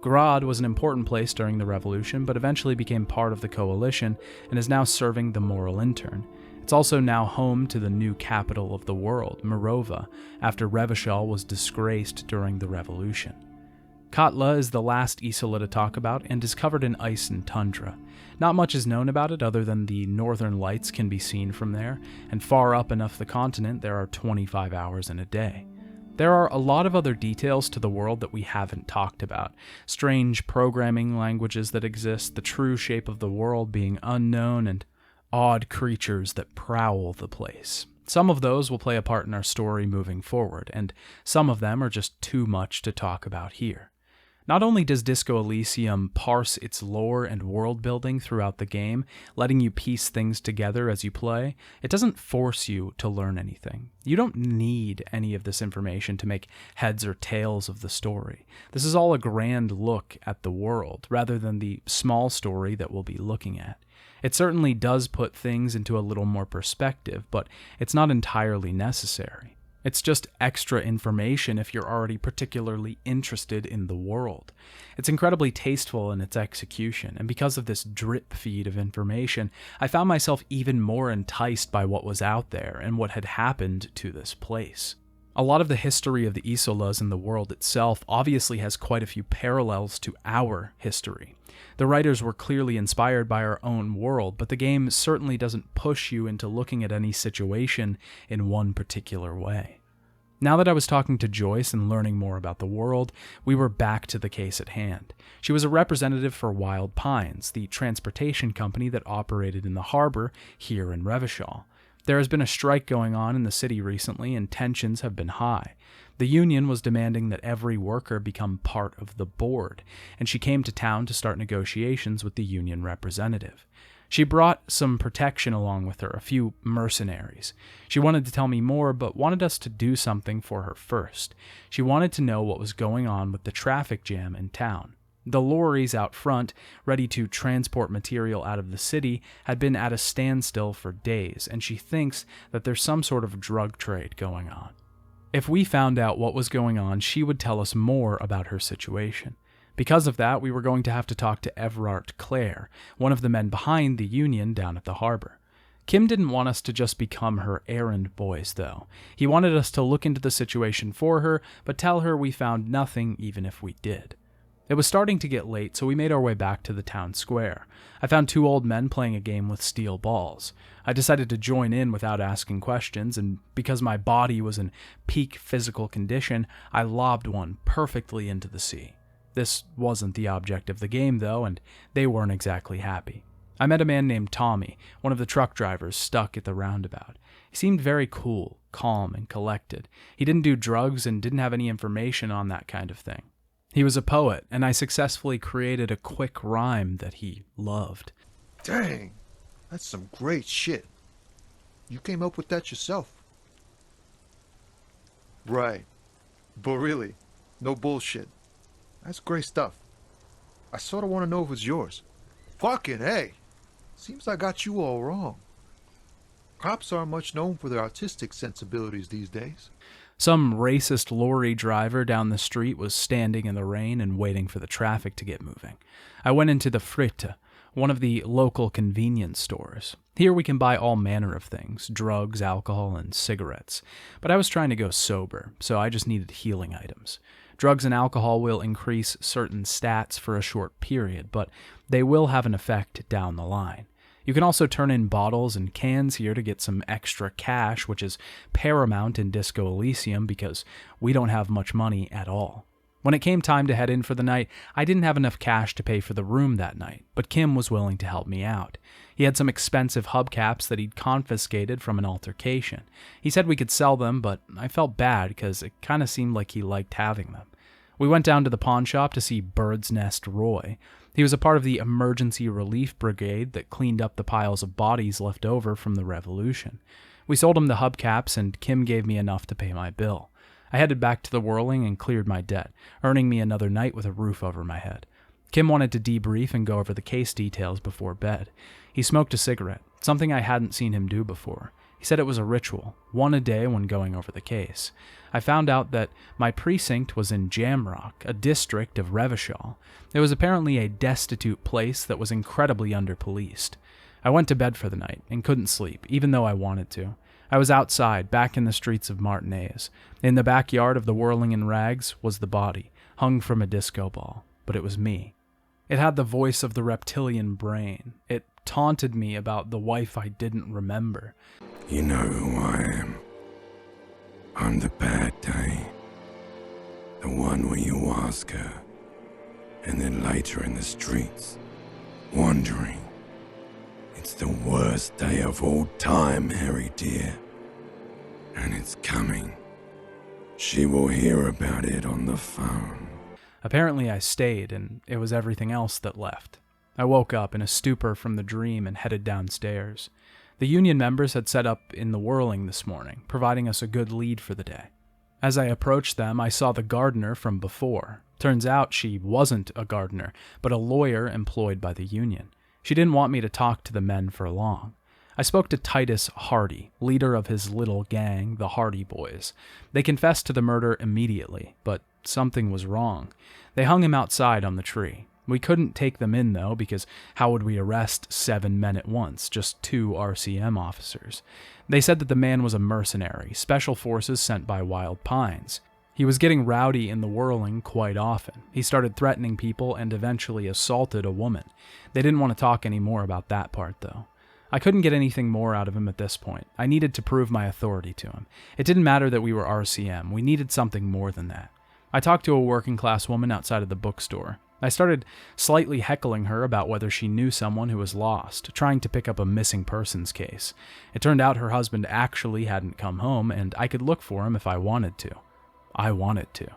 Grad was an important place during the revolution, but eventually became part of the coalition and is now serving the moral intern. It's also now home to the new capital of the world, Mirova, after Revachol was disgraced during the revolution. Katla is the last Isola to talk about and is covered in ice and tundra. Not much is known about it other than the northern lights can be seen from there, and far up enough the continent there are 25 hours in a day. There are a lot of other details to the world that we haven't talked about. Strange programming languages that exist, the true shape of the world being unknown, and odd creatures that prowl the place. Some of those will play a part in our story moving forward, and some of them are just too much to talk about here. Not only does Disco Elysium parse its lore and world building throughout the game, letting you piece things together as you play, it doesn't force you to learn anything. You don't need any of this information to make heads or tails of the story. This is all a grand look at the world, rather than the small story that we'll be looking at. It certainly does put things into a little more perspective, but it's not entirely necessary. It's just extra information if you're already particularly interested in the world. It's incredibly tasteful in its execution, and because of this drip feed of information, I found myself even more enticed by what was out there and what had happened to this place. A lot of the history of the Isolas and the world itself obviously has quite a few parallels to our history. The writers were clearly inspired by our own world, but the game certainly doesn't push you into looking at any situation in one particular way. Now that I was talking to Joyce and learning more about the world, we were back to the case at hand. She was a representative for Wild Pines, the transportation company that operated in the harbor here in Revachol. There has been a strike going on in the city recently, and tensions have been high. The union was demanding that every worker become part of the board, and she came to town to start negotiations with the union representative. She brought some protection along with her, a few mercenaries. She wanted to tell me more, but wanted us to do something for her first. She wanted to know what was going on with the traffic jam in town. The lorries out front, ready to transport material out of the city, had been at a standstill for days, and she thinks that there's some sort of drug trade going on. If we found out what was going on, she would tell us more about her situation. Because of that, we were going to have to talk to Everard Clare, one of the men behind the union down at the harbor. Kim didn't want us to just become her errand boys, though. He wanted us to look into the situation for her, but tell her we found nothing even if we did. It was starting to get late, so we made our way back to the town square. I found two old men playing a game with steel balls. I decided to join in without asking questions, and because my body was in peak physical condition, I lobbed one perfectly into the sea. This wasn't the object of the game, though, and they weren't exactly happy. I met a man named Tommy, one of the truck drivers stuck at the roundabout. He seemed very cool, calm, and collected. He didn't do drugs and didn't have any information on that kind of thing. He was a poet, and I successfully created a quick rhyme that he loved. Dang, that's some great shit. You came up with that yourself. Right. But really, no bullshit. That's great stuff. I sort of want to know if it's yours. Fucking hey! Seems I got you all wrong. Cops aren't much known for their artistic sensibilities these days. Some racist lorry driver down the street was standing in the rain and waiting for the traffic to get moving. I went into the Fritte, one of the local convenience stores. Here we can buy all manner of things, drugs, alcohol, and cigarettes. But I was trying to go sober, so I just needed healing items. Drugs and alcohol will increase certain stats for a short period, but they will have an effect down the line. You can also turn in bottles and cans here to get some extra cash, which is paramount in Disco Elysium because we don't have much money at all. When it came time to head in for the night, I didn't have enough cash to pay for the room that night, but Kim was willing to help me out. He had some expensive hubcaps that he'd confiscated from an altercation. He said we could sell them, but I felt bad because it kind of seemed like he liked having them. We went down to the pawn shop to see Bird's Nest Roy. He was a part of the emergency relief brigade that cleaned up the piles of bodies left over from the revolution. We sold him the hubcaps, and Kim gave me enough to pay my bill. I headed back to the Whirling and cleared my debt, earning me another night with a roof over my head. Kim wanted to debrief and go over the case details before bed. He smoked a cigarette, something I hadn't seen him do before. He said it was a ritual, one a day when going over the case. I found out that my precinct was in Jamrock, a district of Revachol. It was apparently a destitute place that was incredibly underpoliced. I went to bed for the night and couldn't sleep, even though I wanted to. I was outside, back in the streets of Martinaise. In the backyard of the Whirling in Rags was the body, hung from a disco ball. But it was me. It had the voice of the reptilian brain. It taunted me about the wife I didn't remember. You know who I am. I'm the bad day. The one where you ask her, and then later in the streets, wandering. It's the worst day of all time, Harry dear. And it's coming. She will hear about it on the phone. Apparently I stayed, and it was everything else that left. I woke up in a stupor from the dream and headed downstairs. The union members had set up in the Whirling this morning, providing us a good lead for the day. As I approached them, I saw the gardener from before. Turns out she wasn't a gardener, but a lawyer employed by the union. She didn't want me to talk to the men for long. I spoke to Titus Hardy, leader of his little gang, the Hardy Boys. They confessed to the murder immediately, but something was wrong. They hung him outside on the tree. We couldn't take them in, though, because how would we arrest 7 men at once, just 2 RCM officers? They said that the man was a mercenary, special forces sent by Wild Pines. He was getting rowdy in the Whirling quite often. He started threatening people and eventually assaulted a woman. They didn't want to talk any more about that part, though. I couldn't get anything more out of him at this point. I needed to prove my authority to him. It didn't matter that we were RCM. We needed something more than that. I talked to a working-class woman outside of the bookstore. I started slightly heckling her about whether she knew someone who was lost, trying to pick up a missing persons case. It turned out her husband actually hadn't come home, and I could look for him if I wanted to. I wanted to.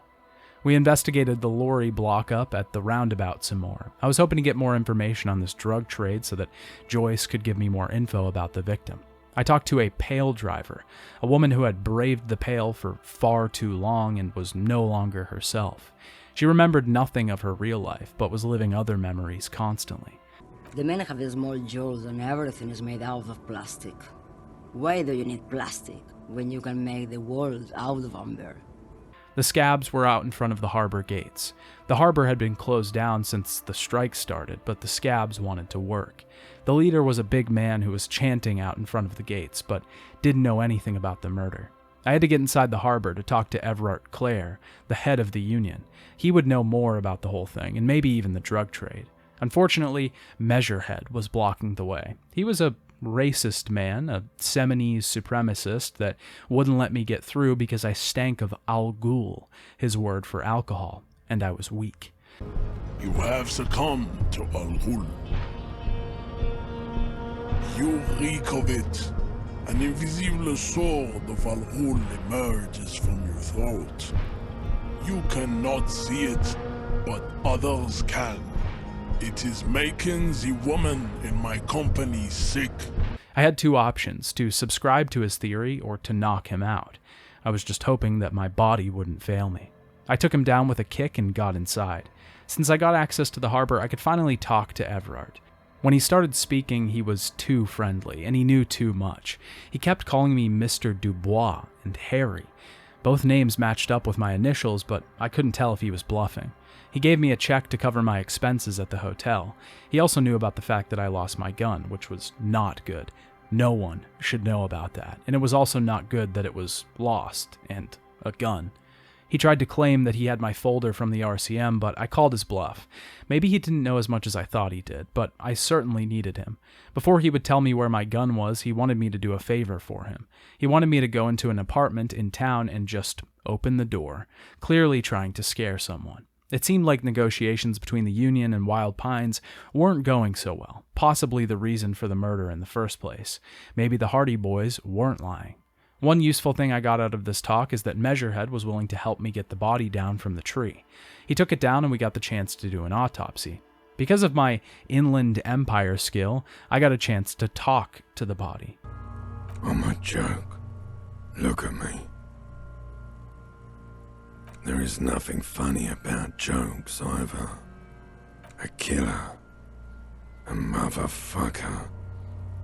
We investigated the lorry block-up at the roundabout some more. I was hoping to get more information on this drug trade so that Joyce could give me more info about the victim. I talked to a pail driver, a woman who had braved the pail for far too long and was no longer herself. She remembered nothing of her real life, but was living other memories constantly. The men have the small jaws and everything is made out of plastic. Why do you need plastic when you can make the world out of amber? The scabs were out in front of the harbor gates. The harbor had been closed down since the strike started, but the scabs wanted to work. The leader was a big man who was chanting out in front of the gates, but didn't know anything about the murder. I had to get inside the harbor to talk to Everard Clare, the head of the union. He would know more about the whole thing, and maybe even the drug trade. Unfortunately, Measurehead was blocking the way. He was a racist man, a Seminese supremacist that wouldn't let me get through because I stank of Al-Gul, his word for alcohol, and I was weak. You have succumbed to Al-Gul. You reek of it. An invisible sword of Al-Gul emerges from your throat. You cannot see it, but others can. It is making the woman in my company sick. I had two options, to subscribe to his theory or to knock him out. I was just hoping that my body wouldn't fail me. I took him down with a kick and got inside. Since I got access to the harbor, I could finally talk to Everard. When he started speaking, he was too friendly, and he knew too much. He kept calling me Mr. Dubois and Harry. Both names matched up with my initials, but I couldn't tell if he was bluffing. He gave me a check to cover my expenses at the hotel. He also knew about the fact that I lost my gun, which was not good. No one should know about that, and it was also not good that it was lost, and a gun. He tried to claim that he had my folder from the RCM, but I called his bluff. Maybe he didn't know as much as I thought he did, but I certainly needed him. Before he would tell me where my gun was, he wanted me to do a favor for him. He wanted me to go into an apartment in town and just open the door, clearly trying to scare someone. It seemed like negotiations between the Union and Wild Pines weren't going so well, possibly the reason for the murder in the first place. Maybe the Hardy Boys weren't lying. One useful thing I got out of this talk is that Measurehead was willing to help me get the body down from the tree. He took it down and we got the chance to do an autopsy. Because of my Inland Empire skill, I got a chance to talk to the body. I'm a joke. Look at me. There is nothing funny about jokes either. A killer, a motherfucker,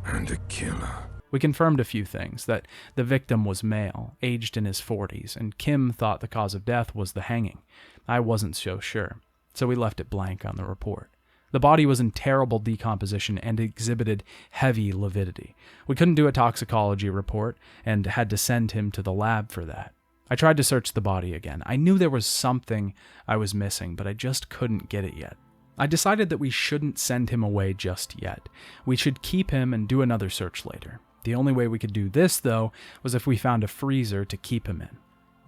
and a killer. We confirmed a few things, that the victim was male, aged in his 40s, and Kim thought the cause of death was the hanging. I wasn't so sure, so we left it blank on the report. The body was in terrible decomposition and exhibited heavy lividity. We couldn't do a toxicology report and had to send him to the lab for that. I tried to search the body again. I knew there was something I was missing, but I just couldn't get it yet. I decided that we shouldn't send him away just yet. We should keep him and do another search later. The only way we could do this, though, was if we found a freezer to keep him in.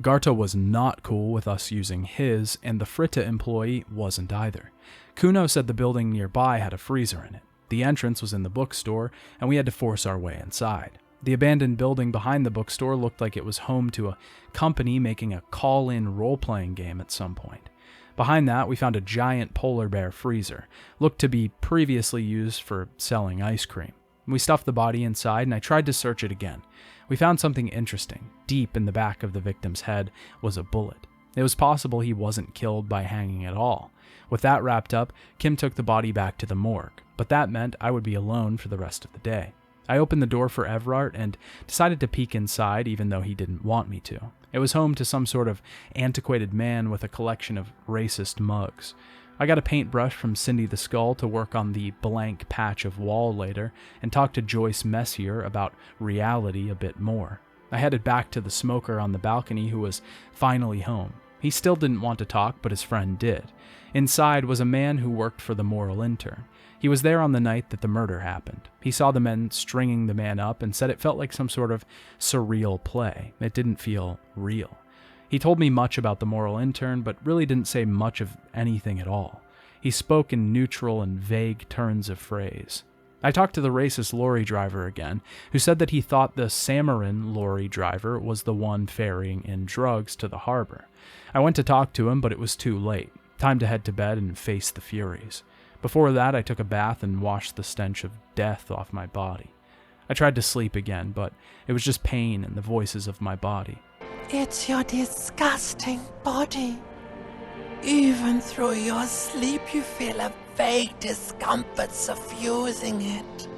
Garta was not cool with us using his, and the Fritta employee wasn't either. Kuno said the building nearby had a freezer in it. The entrance was in the bookstore, and we had to force our way inside. The abandoned building behind the bookstore looked like it was home to a company making a call-in role-playing game at some point. Behind that, we found a giant polar bear freezer, looked to be previously used for selling ice cream. We stuffed the body inside, and I tried to search it again. We found something interesting. Deep in the back of the victim's head was a bullet. It was possible he wasn't killed by hanging at all. With that wrapped up, Kim took the body back to the morgue, but that meant I would be alone for the rest of the day. I opened the door for Everard and decided to peek inside even though he didn't want me to. It was home to some sort of antiquated man with a collection of racist mugs. I got a paintbrush from Cindy the Skull to work on the blank patch of wall later and talked to Joyce Messier about reality a bit more. I headed back to the smoker on the balcony who was finally home. He still didn't want to talk, but his friend did. Inside was a man who worked for the moral intern. He was there on the night that the murder happened. He saw the men stringing the man up and said it felt like some sort of surreal play. It didn't feel real. He told me much about the moral intern, but really didn't say much of anything at all. He spoke in neutral and vague turns of phrase. I talked to the racist lorry driver again, who said that he thought the Samarin lorry driver was the one ferrying in drugs to the harbor. I went to talk to him, but it was too late. Time to head to bed and face the Furies. Before that, I took a bath and washed the stench of death off my body. I tried to sleep again, but it was just pain and the voices of my body. It's your disgusting body. Even through your sleep, you feel a vague discomfort suffusing it.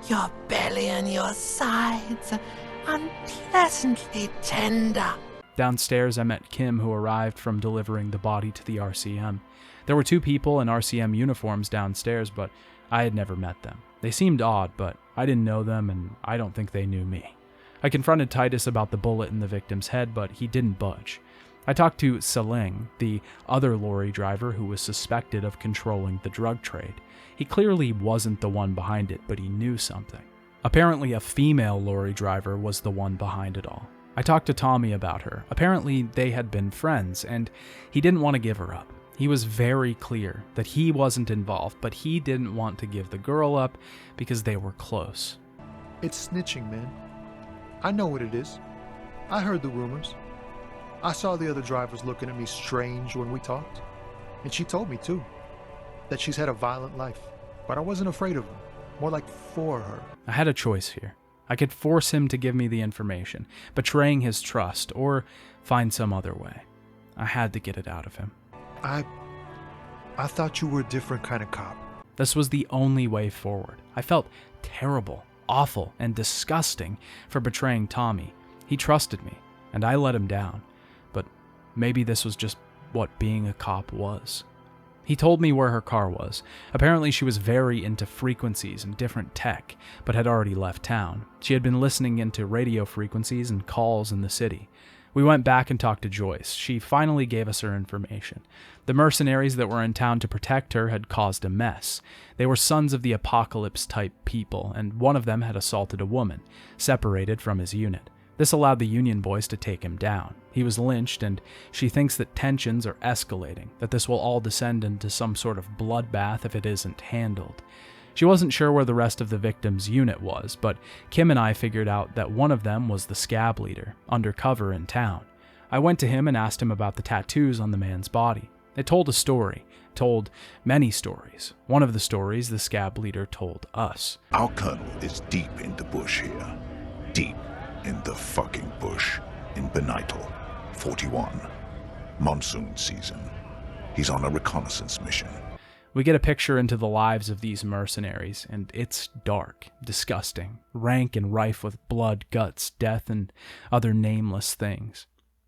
Your belly and your sides are unpleasantly tender. Downstairs, I met Kim, who arrived from delivering the body to the RCM. There were 2 people in RCM uniforms downstairs, but I had never met them. They seemed odd, but I didn't know them, and I don't think they knew me. I confronted Titus about the bullet in the victim's head, but he didn't budge. I talked to Seling, the other lorry driver who was suspected of controlling the drug trade. He clearly wasn't the one behind it, but he knew something. Apparently, a female lorry driver was the one behind it all. I talked to Tommy about her. Apparently, they had been friends, and he didn't want to give her up. He was very clear that he wasn't involved, but he didn't want to give the girl up because they were close. It's snitching, man. I know what it is. I heard the rumors. I saw the other drivers looking at me strange when we talked. And she told me, too, that she's had a violent life. But I wasn't afraid of her. More like for her. I had a choice here. I could force him to give me the information, betraying his trust, or find some other way. I had to get it out of him. I thought you were a different kind of cop. This was the only way forward. I felt terrible, awful, and disgusting for betraying Tommy. He trusted me, and I let him down. But maybe this was just what being a cop was. He told me where her car was. Apparently she was very into frequencies and different tech, but had already left town. She had been listening into radio frequencies and calls in the city. We went back and talked to Joyce. She finally gave us her information. The mercenaries that were in town to protect her had caused a mess. They were sons of the apocalypse-type people, and one of them had assaulted a woman, separated from his unit. This allowed the Union boys to take him down. He was lynched, and she thinks that tensions are escalating, that this will all descend into some sort of bloodbath if it isn't handled. She wasn't sure where the rest of the victim's unit was, but Kim and I figured out that one of them was the scab leader, undercover in town. I went to him and asked him about the tattoos on the man's body. It told a story, told many stories. One of the stories the scab leader told us. Our colonel is deep in the bush here. Deep in the fucking bush in Benital, 41. Monsoon season. He's on a reconnaissance mission. We get a picture into the lives of these mercenaries, and it's dark, disgusting, rank and rife with blood, guts, death, and other nameless things.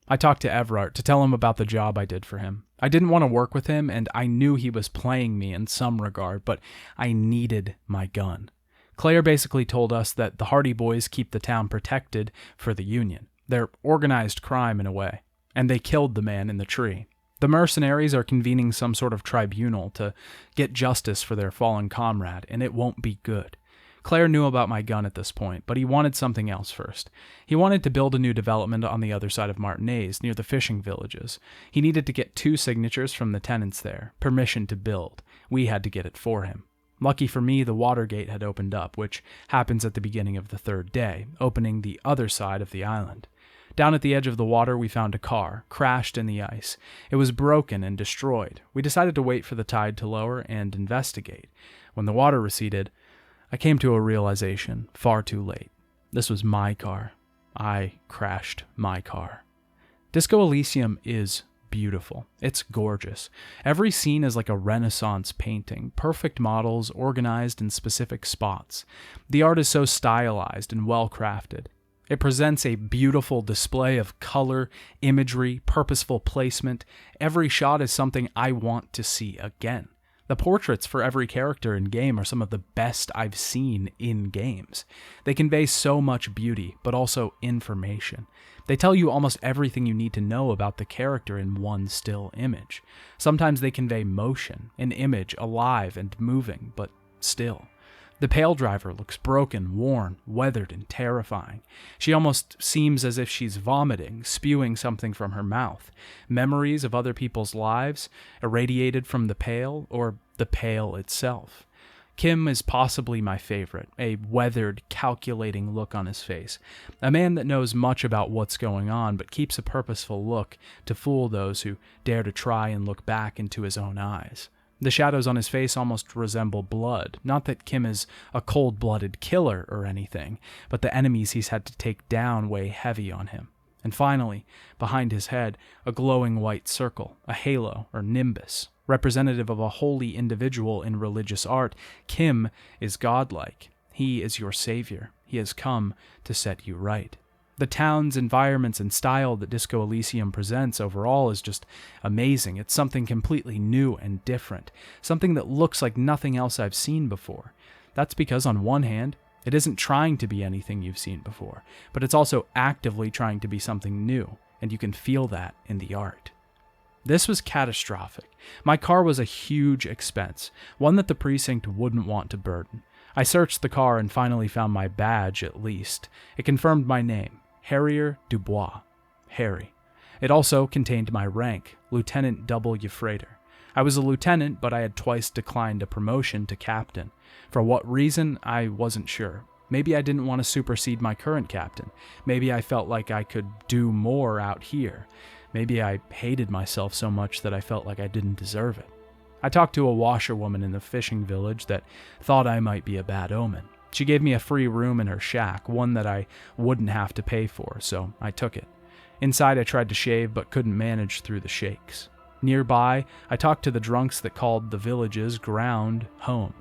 I talked to Everard to tell him about the job I did for him. I didn't want to work with him, and I knew he was playing me in some regard, but I needed my gun. Claire basically told us that the Hardy Boys keep the town protected for the Union. They're organized crime in a way, and they killed the man in the tree. The mercenaries are convening some sort of tribunal to get justice for their fallen comrade, and it won't be good. Claire knew about my gun at this point, but he wanted something else first. He wanted to build a new development on the other side of Martinaise, near the fishing villages. He needed to get 2 signatures from the tenants there, permission to build. We had to get it for him. Lucky for me, the water gate had opened up, which happens at the beginning of the 3rd day, opening the other side of the island. Down at the edge of the water, we found a car, crashed in the ice. It was broken and destroyed. We decided to wait for the tide to lower and investigate. When the water receded, I came to a realization, far too late. This was my car. I crashed my car. Disco Elysium is beautiful. It's gorgeous. Every scene is like a Renaissance painting, perfect models organized in specific spots. The art is so stylized and well-crafted. It presents a beautiful display of color, imagery, purposeful placement. Every shot is something I want to see again. The portraits for every character in game are some of the best I've seen in games. They convey so much beauty, but also information. They tell you almost everything you need to know about the character in one still image. Sometimes they convey motion, an image alive and moving, but still. The Pale Driver looks broken, worn, weathered, and terrifying. She almost seems as if she's vomiting, spewing something from her mouth. Memories of other people's lives, irradiated from the Pale, or the Pale itself. Kim is possibly my favorite, a weathered, calculating look on his face. A man that knows much about what's going on, but keeps a purposeful look to fool those who dare to try and look back into his own eyes. The shadows on his face almost resemble blood. Not that Kim is a cold-blooded killer or anything, but the enemies he's had to take down weigh heavy on him. And finally, behind his head, a glowing white circle, a halo or nimbus. Representative of a holy individual in religious art, Kim is godlike. He is your savior. He has come to set you right. The town's environments and style that Disco Elysium presents overall is just amazing. It's something completely new and different, something that looks like nothing else I've seen before. That's because on one hand, it isn't trying to be anything you've seen before, but it's also actively trying to be something new, and you can feel that in the art. This was catastrophic. My car was a huge expense, one that the precinct wouldn't want to burden. I searched the car and finally found my badge, at least. It confirmed my name. Harrier Dubois. Harry. It also contained my rank, Lieutenant W. Freighter. I was a lieutenant, but I had twice declined a promotion to captain. For what reason, I wasn't sure. Maybe I didn't want to supersede my current captain. Maybe I felt like I could do more out here. Maybe I hated myself so much that I felt like I didn't deserve it. I talked to a washerwoman in the fishing village that thought I might be a bad omen. She gave me a free room in her shack, one that I wouldn't have to pay for, so I took it. Inside I tried to shave but couldn't manage through the shakes. Nearby, I talked to the drunks that called the village's ground home.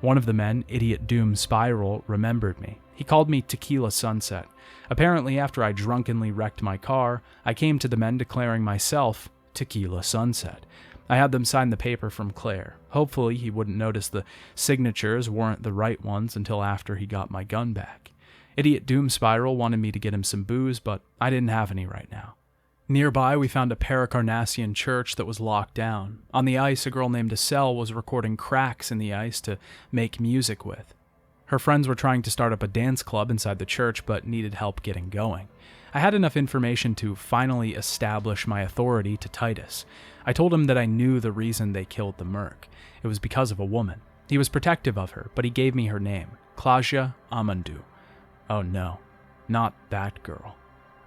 One of the men, Idiot Doom Spiral, remembered me. He called me Tequila Sunset. Apparently, after I drunkenly wrecked my car, I came to the men declaring myself Tequila Sunset. I had them sign the paper from Claire. Hopefully, he wouldn't notice the signatures weren't the right ones until after he got my gun back. Idiot Doom Spiral wanted me to get him some booze, but I didn't have any right now. Nearby, we found a Paracarnassian church that was locked down. On the ice, a girl named Estelle was recording cracks in the ice to make music with. Her friends were trying to start up a dance club inside the church, but needed help getting going. I had enough information to finally establish my authority to Titus. I told him that I knew the reason they killed the merc. It was because of a woman. He was protective of her, but he gave me her name, Claudia Amandu. Oh no, not that girl.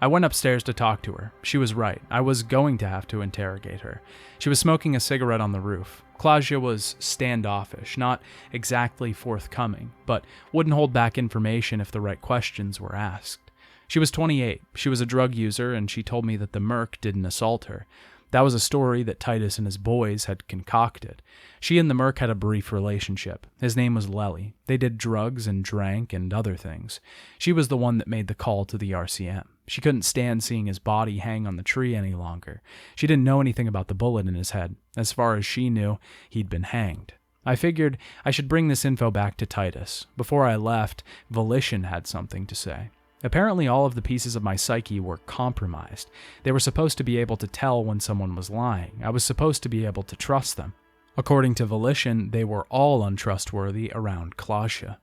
I went upstairs to talk to her. She was right. I was going to have to interrogate her. She was smoking a cigarette on the roof. Claudia was standoffish, not exactly forthcoming, but wouldn't hold back information if the right questions were asked. She was 28. She was a drug user, and she told me that the merc didn't assault her. That was a story that Titus and his boys had concocted. She and the merc had a brief relationship. His name was Lely. They did drugs and drank and other things. She was the one that made the call to the RCM. She couldn't stand seeing his body hang on the tree any longer. She didn't know anything about the bullet in his head. As far as she knew, he'd been hanged. I figured I should bring this info back to Titus. Before I left, Volition had something to say. Apparently all of the pieces of my psyche were compromised. They were supposed to be able to tell when someone was lying. I was supposed to be able to trust them. According to Volition, they were all untrustworthy around Claudia.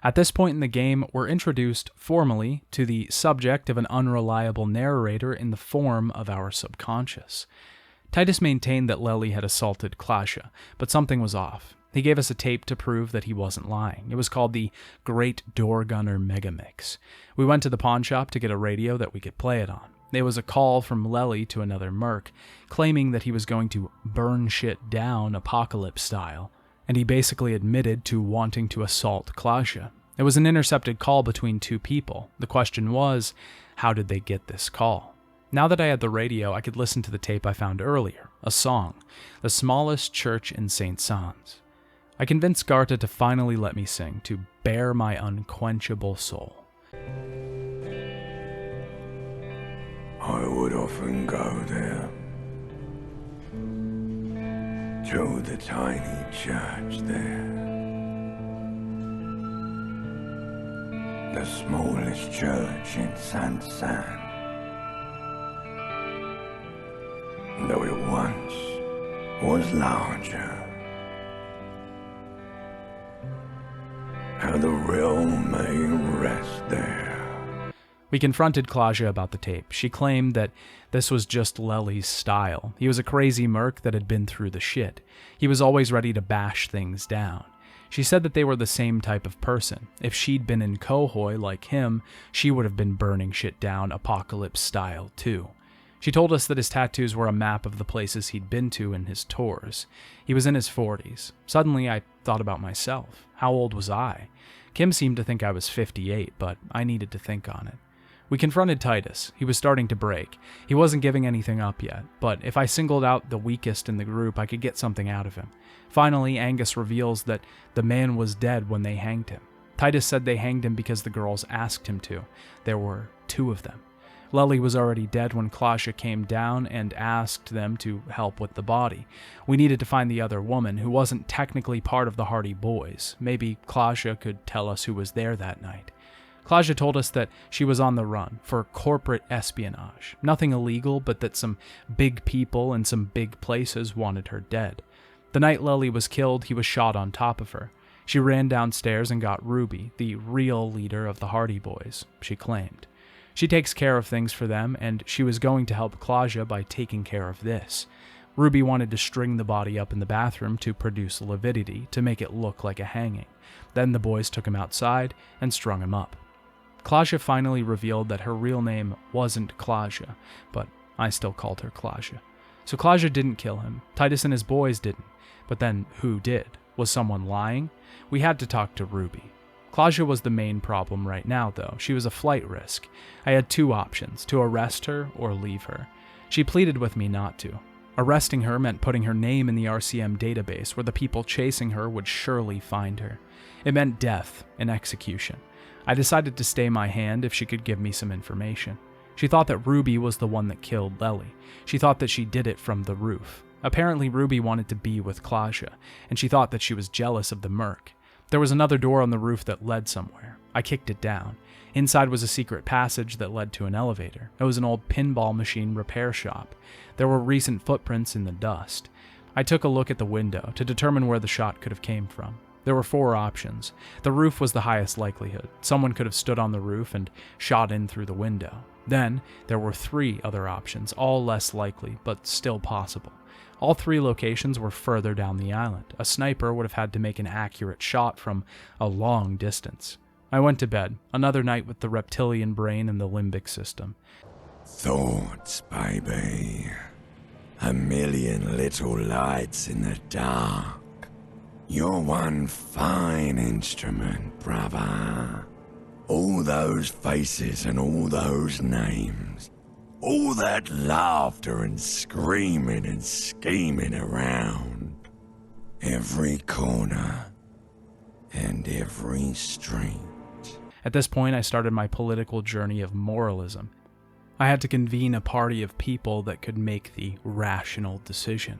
At this point in the game, we're introduced formally to the subject of an unreliable narrator in the form of our subconscious. Titus maintained that Lely had assaulted Claudia, but something was off. He gave us a tape to prove that he wasn't lying. It was called the Great Door Gunner Megamix. We went to the pawn shop to get a radio that we could play it on. It was a call from Lely to another merc, claiming that he was going to burn shit down apocalypse style, and he basically admitted to wanting to assault Claudia. It was an intercepted call between two people. The question was, how did they get this call? Now that I had the radio, I could listen to the tape I found earlier, a song, The Smallest Church in St. Sans. I convinced Garta to finally let me sing, to bare my unquenchable soul. I would often go there. to the tiny church there. The smallest church in Saint-Saëns. Though it once was larger. How the realm may rest there. We confronted Klaja about the tape. She claimed that this was just Lely's style. He was a crazy merc that had been through the shit. He was always ready to bash things down. She said that they were the same type of person. If she'd been in Cohoy like him, she would have been burning shit down apocalypse style too. She told us that his tattoos were a map of the places he'd been to in his tours. He was in his 40s. Suddenly I thought about myself. How old was I? Kim seemed to think I was 58, but I needed to think on it. We confronted Titus. He was starting to break. He wasn't giving anything up yet, but if I singled out the weakest in the group, I could get something out of him. Finally, Angus reveals that the man was dead when they hanged him. Titus said they hanged him because the girls asked him to. There were 2 of them. Lely was already dead when Klaja came down and asked them to help with the body. We needed to find the other woman, who wasn't technically part of the Hardy Boys. Maybe Klaja could tell us who was there that night. Klaja told us that she was on the run for corporate espionage. Nothing illegal, but that some big people in some big places wanted her dead. The night Lely was killed, he was shot on top of her. She ran downstairs and got Ruby, the real leader of the Hardy Boys, she claimed. She takes care of things for them, and she was going to help Klaja by taking care of this. Ruby wanted to string the body up in the bathroom to produce lividity, to make it look like a hanging. Then the boys took him outside and strung him up. Klaja finally revealed that her real name wasn't Klaja, but I still called her Klaja. So Klaja didn't kill him. Titus and his boys didn't. But then who did? Was someone lying? We had to talk to Ruby. Klaja was the main problem right now, though. She was a flight risk. I had 2 options, to arrest her or leave her. She pleaded with me not to. Arresting her meant putting her name in the RCM database, where the people chasing her would surely find her. It meant death and execution. I decided to stay my hand if she could give me some information. She thought that Ruby was the one that killed Lely. She thought that she did it from the roof. Apparently Ruby wanted to be with Klaja, and she thought that she was jealous of the merc. There was another door on the roof that led somewhere. I kicked it down. Inside was a secret passage that led to an elevator. It was an old pinball machine repair shop. There were recent footprints in the dust. I took a look at the window to determine where the shot could have came from. There were 4 options. The roof was the highest likelihood. Someone could have stood on the roof and shot in through the window. Then, there were 3 other options, all less likely, but still possible. All 3 locations were further down the island. A sniper would have had to make an accurate shot from a long distance. I went to bed, another night with the reptilian brain and the limbic system. Thoughts, baby. A million little lights in the dark. You're one fine instrument, brother. All those faces and all those names. All that laughter and screaming and scheming around. Every corner and every street. At this point, I started my political journey of moralism. I had to convene a party of people that could make the rational decision.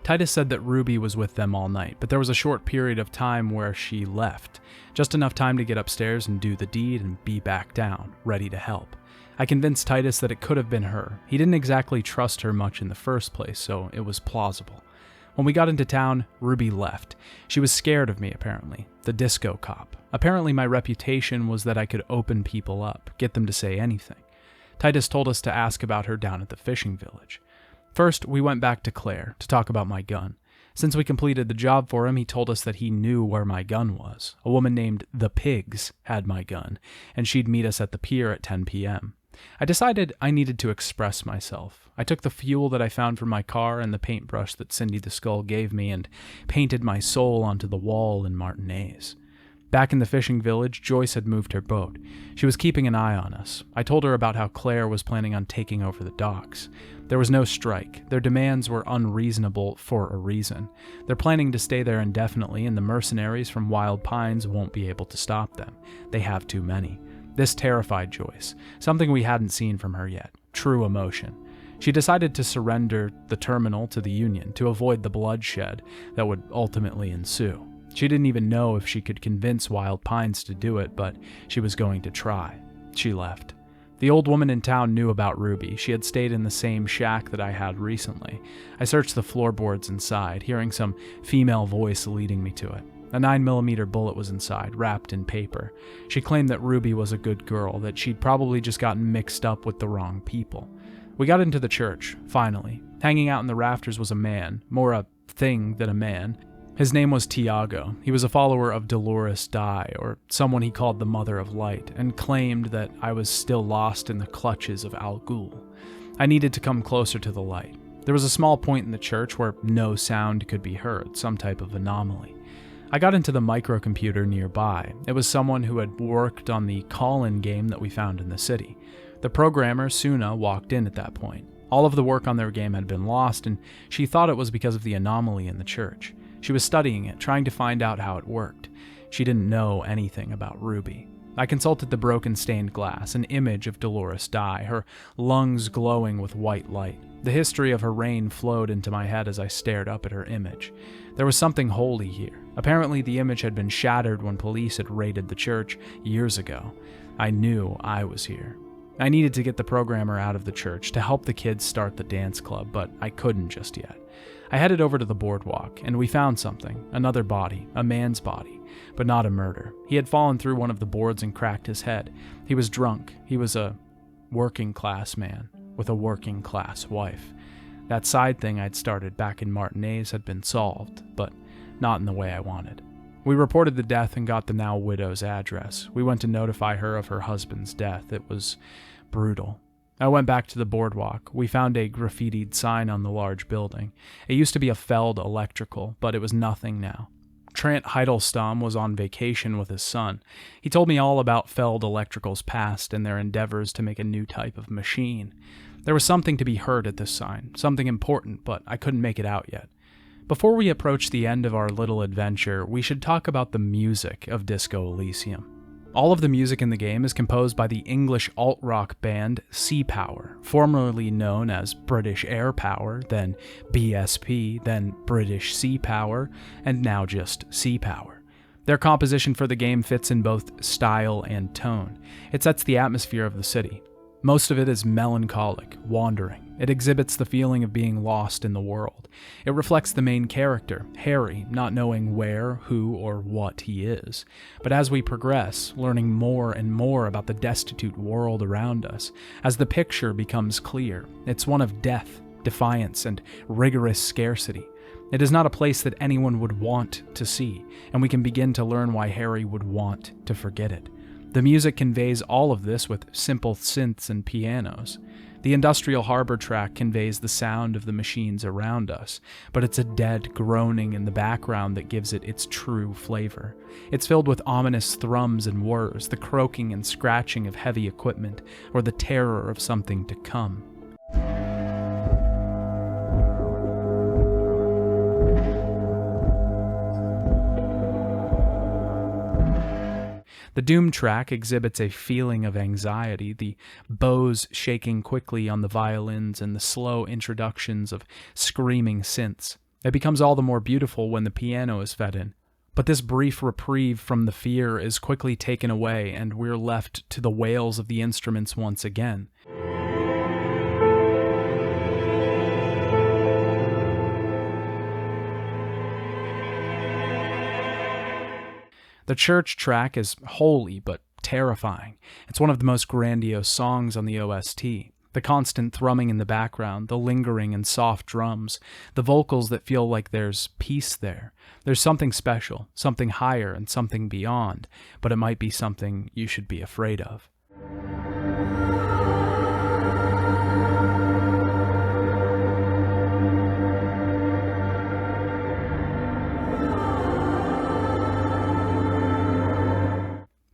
Titus said that Ruby was with them all night, but there was a short period of time where she left. Just enough time to get upstairs and do the deed and be back down, ready to help. I convinced Titus that it could have been her. He didn't exactly trust her much in the first place, so it was plausible. When we got into town, Ruby left. She was scared of me, apparently. The disco cop. Apparently my reputation was that I could open people up, get them to say anything. Titus told us to ask about her down at the fishing village. First, we went back to Claire to talk about my gun. Since we completed the job for him, he told us that he knew where my gun was. A woman named The Pigs had my gun, and she'd meet us at the pier at 10 p.m. I decided I needed to express myself. I took the fuel that I found from my car and the paintbrush that Cindy the Skull gave me and painted my soul onto the wall in Martinaise. Back in the fishing village, Joyce had moved her boat. She was keeping an eye on us. I told her about how Claire was planning on taking over the docks. There was no strike. Their demands were unreasonable for a reason. They're planning to stay there indefinitely, and the mercenaries from Wild Pines won't be able to stop them. They have too many. This terrified Joyce, something we hadn't seen from her yet. True emotion. She decided to surrender the terminal to the Union to avoid the bloodshed that would ultimately ensue. She didn't even know if she could convince Wild Pines to do it, but she was going to try. She left. The old woman in town knew about Ruby. She had stayed in the same shack that I had recently. I searched the floorboards inside, hearing some female voice leading me to it. A 9mm bullet was inside, wrapped in paper. She claimed that Ruby was a good girl, that she'd probably just gotten mixed up with the wrong people. We got into the church, finally. Hanging out in the rafters was a man, more a thing than a man. His name was Tiago. He was a follower of Dolores Dye, or someone he called the Mother of Light, and claimed that I was still lost in the clutches of Al-Gul. I needed to come closer to the light. There was a small point in the church where no sound could be heard, some type of anomaly. I got into the microcomputer nearby. It was someone who had worked on the call-in game that we found in the city. The programmer, Suna, walked in at that point. All of the work on their game had been lost, and she thought it was because of the anomaly in the church. She was studying it, trying to find out how it worked. She didn't know anything about Ruby. I consulted the broken stained glass, an image of Dolores Dye, her lungs glowing with white light. The history of her reign flowed into my head as I stared up at her image. There was something holy here. Apparently the image had been shattered when police had raided the church years ago. I knew I was here. I needed to get the programmer out of the church to help the kids start the dance club, but I couldn't just yet. I headed over to the boardwalk, and we found something, another body, a man's body, but not a murder. He had fallen through one of the boards and cracked his head. He was drunk. He was a working-class man with a working-class wife. That side thing I'd started back in Martinaise had been solved, but not in the way I wanted. We reported the death and got the now widow's address. We went to notify her of her husband's death. It was brutal. I went back to the boardwalk. We found a graffitied sign on the large building. It used to be a Feld Electrical, but it was nothing now. Trant Heidelstam was on vacation with his son. He told me all about Feld Electrical's past and their endeavors to make a new type of machine. There was something to be heard at this sign, something important, but I couldn't make it out yet. Before we approach the end of our little adventure, we should talk about the music of Disco Elysium. All of the music in the game is composed by the English alt-rock band Sea Power, formerly known as British Air Power, then BSP, then British Sea Power, and now just Sea Power. Their composition for the game fits in both style and tone. It sets the atmosphere of the city. Most of it is melancholic, wandering. It exhibits the feeling of being lost in the world. It reflects the main character, Harry, not knowing where, who, or what he is. But as we progress, learning more and more about the destitute world around us, as the picture becomes clear, it's one of death, defiance, and rigorous scarcity. It is not a place that anyone would want to see, and we can begin to learn why Harry would want to forget it. The music conveys all of this with simple synths and pianos. The Industrial Harbor track conveys the sound of the machines around us, but it's a dead groaning in the background that gives it its true flavor. It's filled with ominous thrums and whirs, the croaking and scratching of heavy equipment, or the terror of something to come. The Doom track exhibits a feeling of anxiety, the bows shaking quickly on the violins and the slow introductions of screaming synths. It becomes all the more beautiful when the piano is fed in. But this brief reprieve from the fear is quickly taken away, and we're left to the wails of the instruments once again. The church track is holy but terrifying. It's one of the most grandiose songs on the OST. The constant thrumming in the background, the lingering and soft drums, the vocals that feel like there's peace there. There's something special, something higher and something beyond, but it might be something you should be afraid of.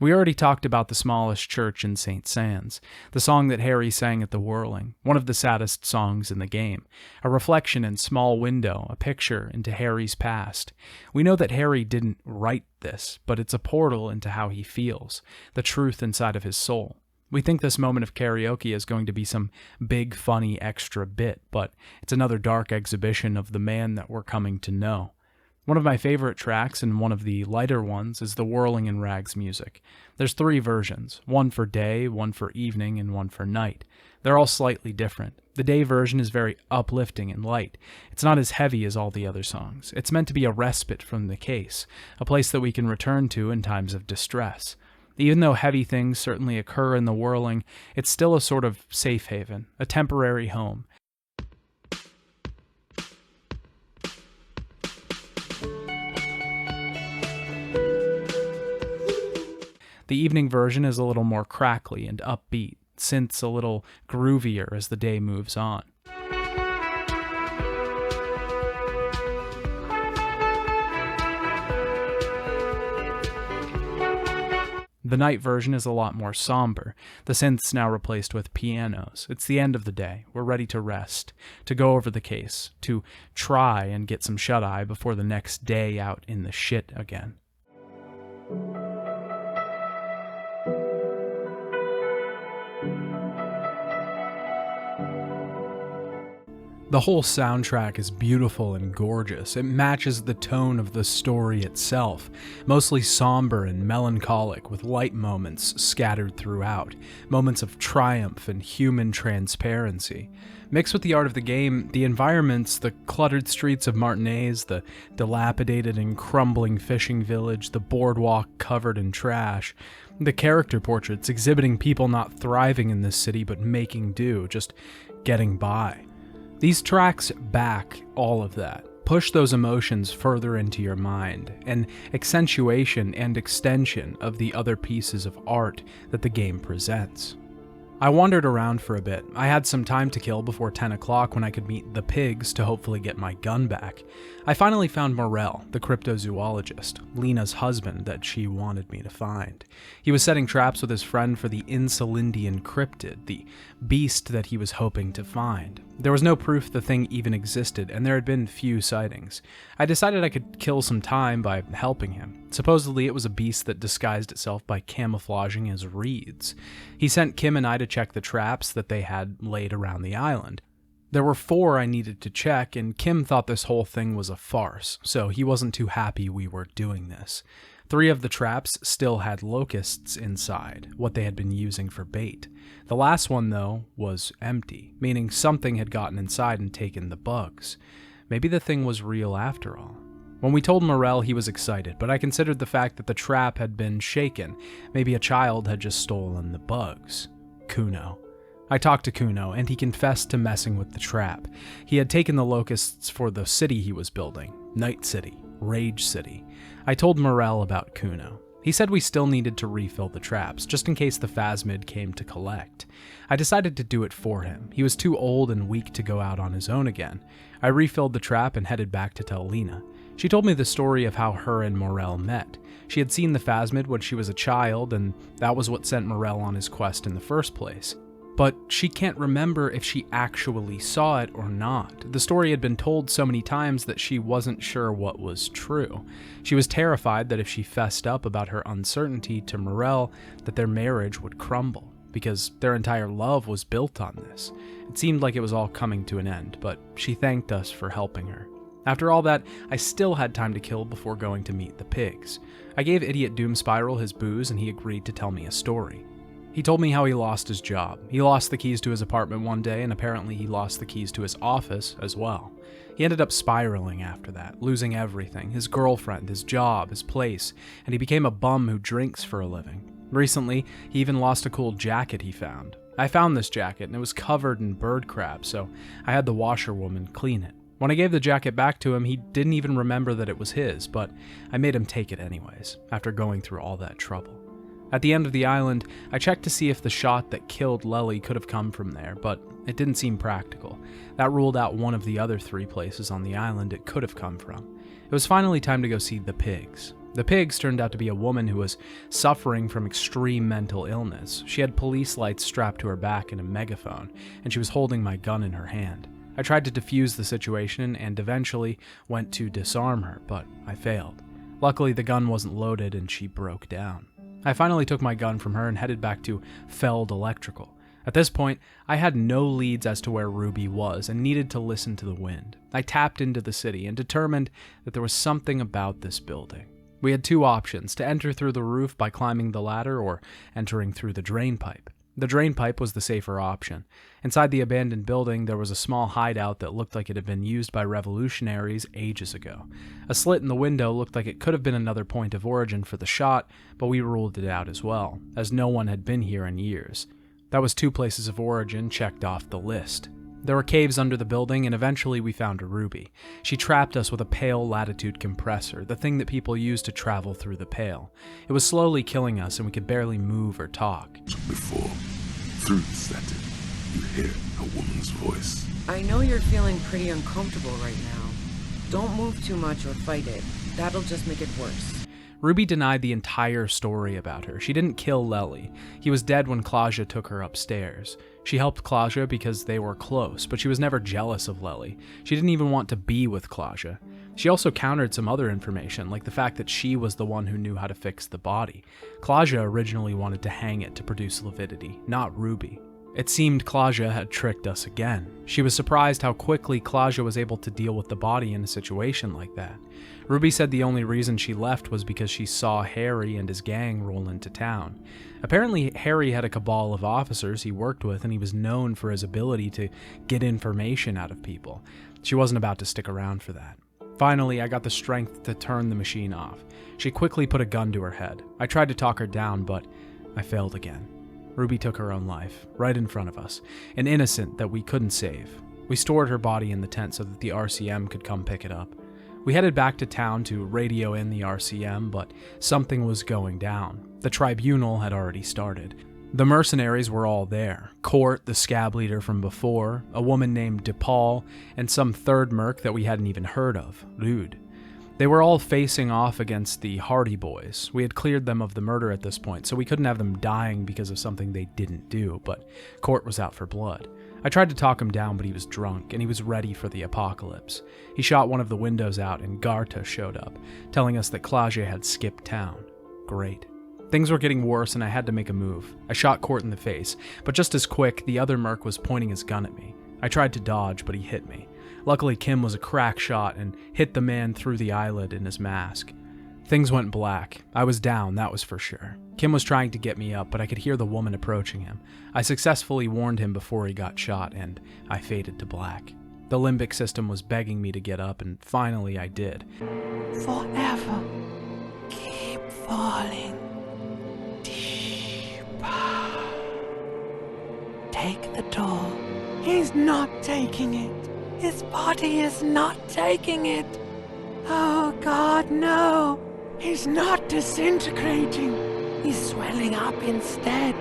We already talked about the smallest church in St. Sands, the song that Harry sang at the whirling, one of the saddest songs in the game, a reflection in small window, a picture into Harry's past. We know that Harry didn't write this, but it's a portal into how he feels, the truth inside of his soul. We think this moment of karaoke is going to be some big, funny extra bit, but it's another dark exhibition of the man that we're coming to know. One of my favorite tracks, and one of the lighter ones, is the Whirling in Rags music. There's 3 versions, one for day, one for evening, and one for night. They're all slightly different. The day version is very uplifting and light. It's not as heavy as all the other songs. It's meant to be a respite from the case, a place that we can return to in times of distress. Even though heavy things certainly occur in the whirling, it's still a sort of safe haven, a temporary home. The evening version is a little more crackly and upbeat, synths a little groovier as the day moves on. The night version is a lot more somber. The synth's now replaced with pianos. It's the end of the day. We're ready to rest, to go over the case, to try and get some shut-eye before the next day out in the shit again. The whole soundtrack is beautiful and gorgeous. It matches the tone of the story itself, mostly somber and melancholic, with light moments scattered throughout, moments of triumph and human transparency. Mixed with the art of the game, the environments, the cluttered streets of Martinaise, the dilapidated and crumbling fishing village, the boardwalk covered in trash, the character portraits exhibiting people not thriving in this city but making do, just getting by. These tracks back all of that, push those emotions further into your mind, an accentuation and extension of the other pieces of art that the game presents. I wandered around for a bit. I had some time to kill before 10 o'clock when I could meet the pigs to hopefully get my gun back. I finally found Morel, the cryptozoologist, Lena's husband that she wanted me to find. He was setting traps with his friend for the Insulindian cryptid, the beast that he was hoping to find. There was no proof the thing even existed, and there had been few sightings. I decided I could kill some time by helping him. Supposedly it was a beast that disguised itself by camouflaging as reeds. He sent Kim and I to check the traps that they had laid around the island. There were 4 I needed to check, and Kim thought this whole thing was a farce, so he wasn't too happy we were doing this. 3 of the traps still had locusts inside, what they had been using for bait. The last one, though, was empty, meaning something had gotten inside and taken the bugs. Maybe the thing was real after all. When we told Morel, he was excited, but I considered the fact that the trap had been shaken. Maybe a child had just stolen the bugs. Kuno. I talked to Kuno, and he confessed to messing with the trap. He had taken the locusts for the city he was building, Night City, Rage City. I told Morel about Kuno. He said we still needed to refill the traps, just in case the phasmid came to collect. I decided to do it for him. He was too old and weak to go out on his own again. I refilled the trap and headed back to tell Lena. She told me the story of how her and Morel met. She had seen the phasmid when she was a child, and that was what sent Morel on his quest in the first place. But she can't remember if she actually saw it or not. The story had been told so many times that she wasn't sure what was true. She was terrified that if she fessed up about her uncertainty to Morel, that their marriage would crumble, because their entire love was built on this. It seemed like it was all coming to an end, but she thanked us for helping her. After all that, I still had time to kill before going to meet the pigs. I gave Idiot Doom Spiral his booze, and he agreed to tell me a story. He told me how he lost his job. He lost the keys to his apartment one day, and apparently he lost the keys to his office as well. He ended up spiraling after that, losing everything, his girlfriend, his job, his place, and he became a bum who drinks for a living. Recently, he even lost a cool jacket he found. I found this jacket, and it was covered in bird crap, so I had the washerwoman clean it. When I gave the jacket back to him, he didn't even remember that it was his, but I made him take it anyways, after going through all that trouble. At the end of the island, I checked to see if the shot that killed Lely could have come from there, but it didn't seem practical. That ruled out one of the other 3 places on the island it could have come from. It was finally time to go see the pigs. The pigs turned out to be a woman who was suffering from extreme mental illness. She had police lights strapped to her back and a megaphone, and she was holding my gun in her hand. I tried to defuse the situation and eventually went to disarm her, but I failed. Luckily, the gun wasn't loaded and she broke down. I finally took my gun from her and headed back to Feld Electrical. At this point, I had no leads as to where Ruby was and needed to listen to the wind. I tapped into the city and determined that there was something about this building. We had two options: to enter through the roof by climbing the ladder or entering through the drain pipe. The drain pipe was the safer option. Inside the abandoned building, there was a small hideout that looked like it had been used by revolutionaries ages ago. A slit in the window looked like it could have been another point of origin for the shot, but we ruled it out as well, as no one had been here in years. That was 2 places of origin checked off the list. There were caves under the building, and eventually we found a Ruby. She trapped us with a pale latitude compressor, the thing that people use to travel through the pale. It was slowly killing us, and we could barely move or talk. Before, through the setting, you hear a woman's voice. I know you're feeling pretty uncomfortable right now. Don't move too much or fight it. That'll just make it worse. Ruby denied the entire story about her. She didn't kill Lely. He was dead when Claudia took her upstairs. She helped Claudia because they were close, but she was never jealous of Lely. She didn't even want to be with Claudia. She also countered some other information, like the fact that she was the one who knew how to fix the body. Claudia originally wanted to hang it to produce lividity, not Ruby. It seemed Claudia had tricked us again. She was surprised how quickly Claudia was able to deal with the body in a situation like that. Ruby said the only reason she left was because she saw Harry and his gang roll into town. Apparently, Harry had a cabal of officers he worked with, and he was known for his ability to get information out of people. She wasn't about to stick around for that. Finally, I got the strength to turn the machine off. She quickly put a gun to her head. I tried to talk her down, but I failed again. Ruby took her own life, right in front of us, an innocent that we couldn't save. We stored her body in the tent so that the RCM could come pick it up. We headed back to town to radio in the RCM, but something was going down. The tribunal had already started. The mercenaries were all there. Court, the scab leader from before, a woman named DePaul, and some third merc that we hadn't even heard of, Rude. They were all facing off against the Hardy Boys. We had cleared them of the murder at this point, so we couldn't have them dying because of something they didn't do, but Court was out for blood. I tried to talk him down, but he was drunk, and he was ready for the apocalypse. He shot one of the windows out, and Garta showed up, telling us that Claudia had skipped town. Great. Things were getting worse, and I had to make a move. I shot Court in the face, but just as quick, the other merc was pointing his gun at me. I tried to dodge, but he hit me. Luckily, Kim was a crack shot and hit the man through the eyelid in his mask. Things went black. I was down, that was for sure. Kim was trying to get me up, but I could hear the woman approaching him. I successfully warned him before he got shot, and I faded to black. The limbic system was begging me to get up, and finally I did. Forever. Keep falling. Deeper. Take the door. He's not taking it. His body is not taking it. Oh God, no. He's not disintegrating. He's swelling up instead.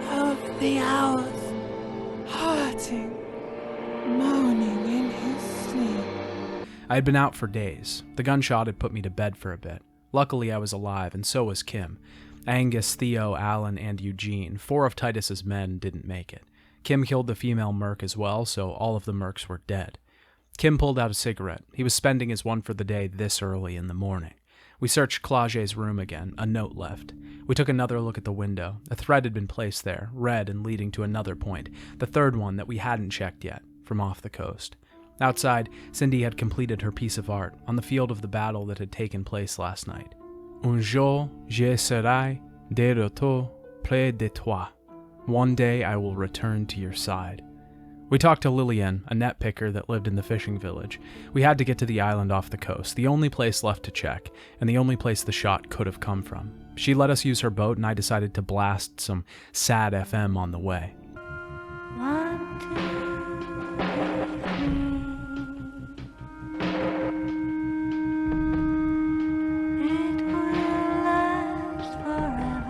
Over the hours. Hurting. Moaning in his sleep. I had been out for days. The gunshot had put me to bed for a bit. Luckily, I was alive, and so was Kim. Angus, Theo, Alan, and Eugene, 4 of Titus's men, didn't make it. Kim killed the female merc as well, so all of the mercs were dead. Kim pulled out a cigarette. He was spending his one for the day this early in the morning. We searched Claudier's room again, a note left. We took another look at the window. A thread had been placed there, red and leading to another point, the third one that we hadn't checked yet, from off the coast. Outside, Cindy had completed her piece of art on the field of the battle that had taken place last night. Un jour, je serai de retour près de toi. One day I will return to your side. We talked to Lillian, a net picker that lived in the fishing village. We had to get to the island off the coast, the only place left to check, and the only place the shot could have come from. She let us use her boat, and I decided to blast some sad FM on the way. 1, 2, 3. It will last forever.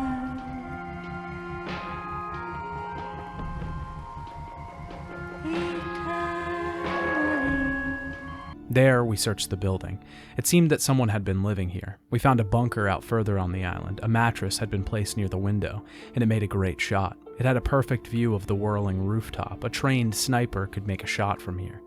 There, we searched the building. It seemed that someone had been living here. We found a bunker out further on the island. A mattress had been placed near the window, and it made a great shot. It had a perfect view of the whirling rooftop. A trained sniper could make a shot from here.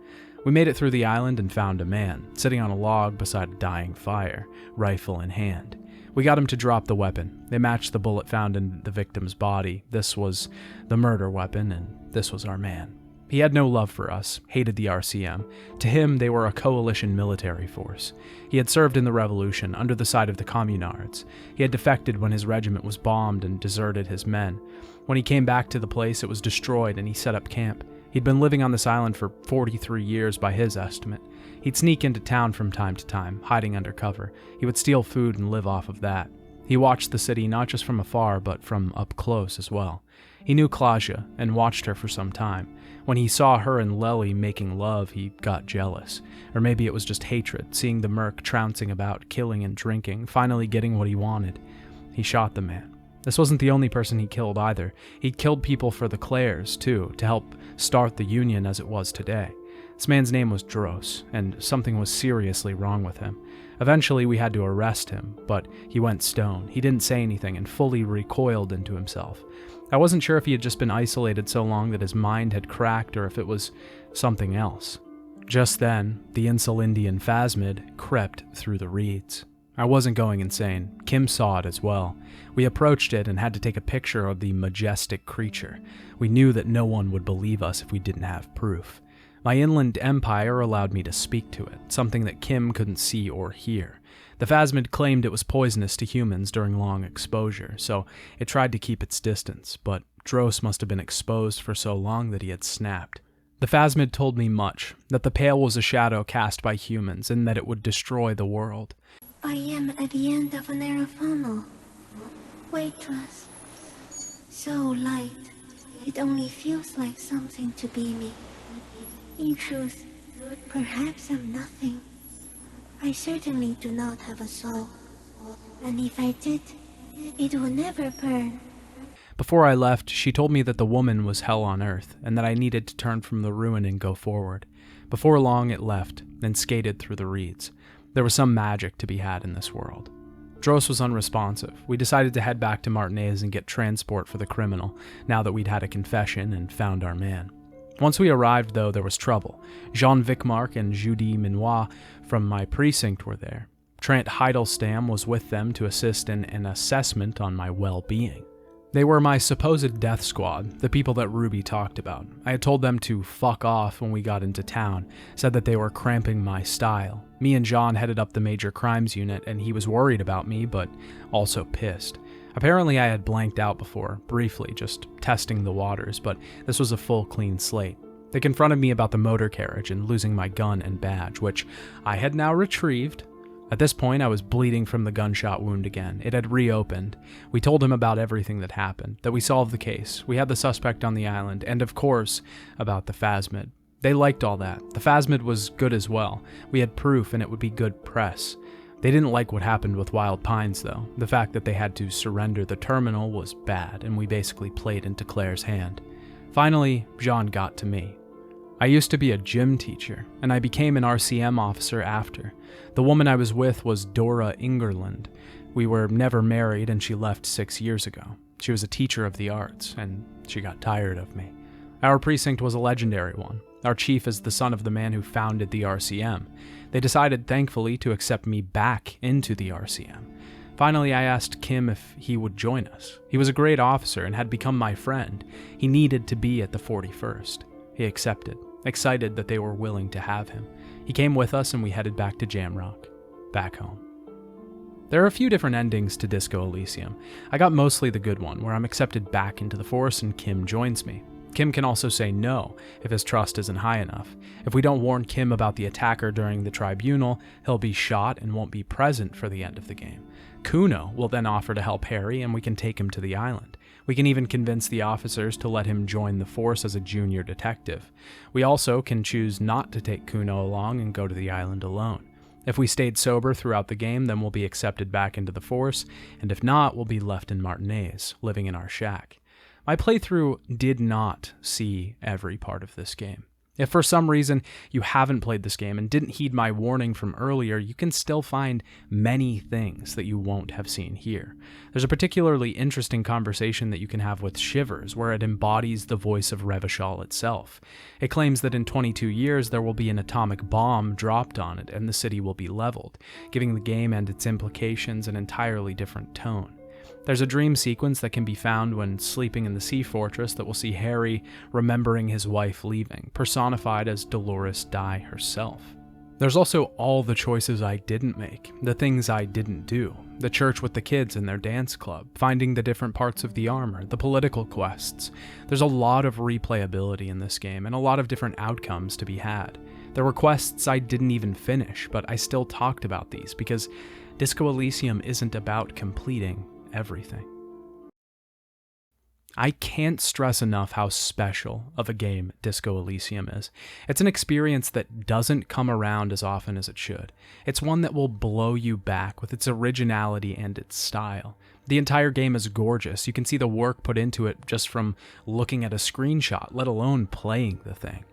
We made it through the island and found a man, sitting on a log beside a dying fire, rifle in hand. We got him to drop the weapon. They matched the bullet found in the victim's body. This was the murder weapon, and this was our man. He had no love for us, hated the RCM. To him, they were a coalition military force. He had served in the revolution, under the side of the communards. He had defected when his regiment was bombed and deserted his men. When he came back to the place, it was destroyed and he set up camp. He'd been living on this island for 43 years by his estimate. He'd sneak into town from time to time, hiding under cover. He would steal food and live off of that. He watched the city not just from afar, but from up close as well. He knew Klaja and watched her for some time. When he saw her and Lely making love, he got jealous. Or maybe it was just hatred, seeing the merc trouncing about, killing and drinking, finally getting what he wanted. He shot the man. This wasn't the only person he killed either. He'd killed people for the Clares, too, to help start the Union as it was today. This man's name was Dros, and something was seriously wrong with him. Eventually, we had to arrest him, but he went stone. He didn't say anything and fully recoiled into himself. I wasn't sure if he had just been isolated so long that his mind had cracked or if it was something else. Just then, the Insulindian phasmid crept through the reeds. I wasn't going insane. Kim saw it as well. We approached it and had to take a picture of the majestic creature. We knew that no one would believe us if we didn't have proof. My inland empire allowed me to speak to it, something that Kim couldn't see or hear. The phasmid claimed it was poisonous to humans during long exposure, so it tried to keep its distance, but Dros must have been exposed for so long that he had snapped. The phasmid told me much, that the Pale was a shadow cast by humans and that it would destroy the world. I am at the end of a narrow funnel. Weightless. So light, it only feels like something to be me. In truth, perhaps I'm nothing. I certainly do not have a soul. And if I did, it would never burn. Before I left, she told me that the woman was hell on earth, and that I needed to turn from the ruin and go forward. Before long, it left, and skated through the reeds. There was some magic to be had in this world. Dros was unresponsive. We decided to head back to Martinaise and get transport for the criminal, now that we'd had a confession and found our man. Once we arrived, though, there was trouble. Jean Vicmark and Judy Minois from my precinct were there. Trent Heidelstam was with them to assist in an assessment on my well-being. They were my supposed death squad, the people that Ruby talked about. I had told them to fuck off when we got into town, said that they were cramping my style. Me and John headed up the major crimes unit, and he was worried about me, but also pissed. Apparently I had blanked out before, briefly, just testing the waters, but this was a full clean slate. They confronted me about the motor carriage and losing my gun and badge, which I had now retrieved. At this point, I was bleeding from the gunshot wound again. It had reopened. We told him about everything that happened, that we solved the case, we had the suspect on the island, and of course, about the phasmid. They liked all that. The phasmid was good as well. We had proof, and it would be good press. They didn't like what happened with Wild Pines, though. The fact that they had to surrender the terminal was bad, and we basically played into Claire's hand. Finally, Jean got to me. I used to be a gym teacher, and I became an RCM officer after. The woman I was with was Dora Ingerland. We were never married, and she left 6 years ago. She was a teacher of the arts, and she got tired of me. Our precinct was a legendary one. Our chief is the son of the man who founded the RCM. They decided, thankfully, to accept me back into the RCM. Finally, I asked Kim if he would join us. He was a great officer and had become my friend. He needed to be at the 41st. He accepted, excited that they were willing to have him. He came with us and we headed back to Jamrock, back home. There are a few different endings to Disco Elysium. I got mostly the good one, where I'm accepted back into the force and Kim joins me. Kim can also say no if his trust isn't high enough. If we don't warn Kim about the attacker during the tribunal, he'll be shot and won't be present for the end of the game. Kuno will then offer to help Harry and we can take him to the island. We can even convince the officers to let him join the force as a junior detective. We also can choose not to take Kuno along and go to the island alone. If we stayed sober throughout the game, then we'll be accepted back into the force, and if not, we'll be left in Martinaise, living in our shack. My playthrough did not see every part of this game. If for some reason you haven't played this game and didn't heed my warning from earlier, you can still find many things that you won't have seen here. There's a particularly interesting conversation that you can have with Shivers, where it embodies the voice of Revachol itself. It claims that in 22 years there will be an atomic bomb dropped on it and the city will be leveled, giving the game and its implications an entirely different tone. There's a dream sequence that can be found when sleeping in the Sea Fortress that will see Harry remembering his wife leaving, personified as Dolores Dye herself. There's also all the choices I didn't make, the things I didn't do, the church with the kids and their dance club, finding the different parts of the armor, the political quests. There's a lot of replayability in this game and a lot of different outcomes to be had. There were quests I didn't even finish, but I still talked about these because Disco Elysium isn't about completing everything. I can't stress enough how special of a game Disco Elysium is. It's an experience that doesn't come around as often as it should. It's one that will blow you back with its originality and its style. The entire game is gorgeous. You can see the work put into it just from looking at a screenshot, let alone playing the thing.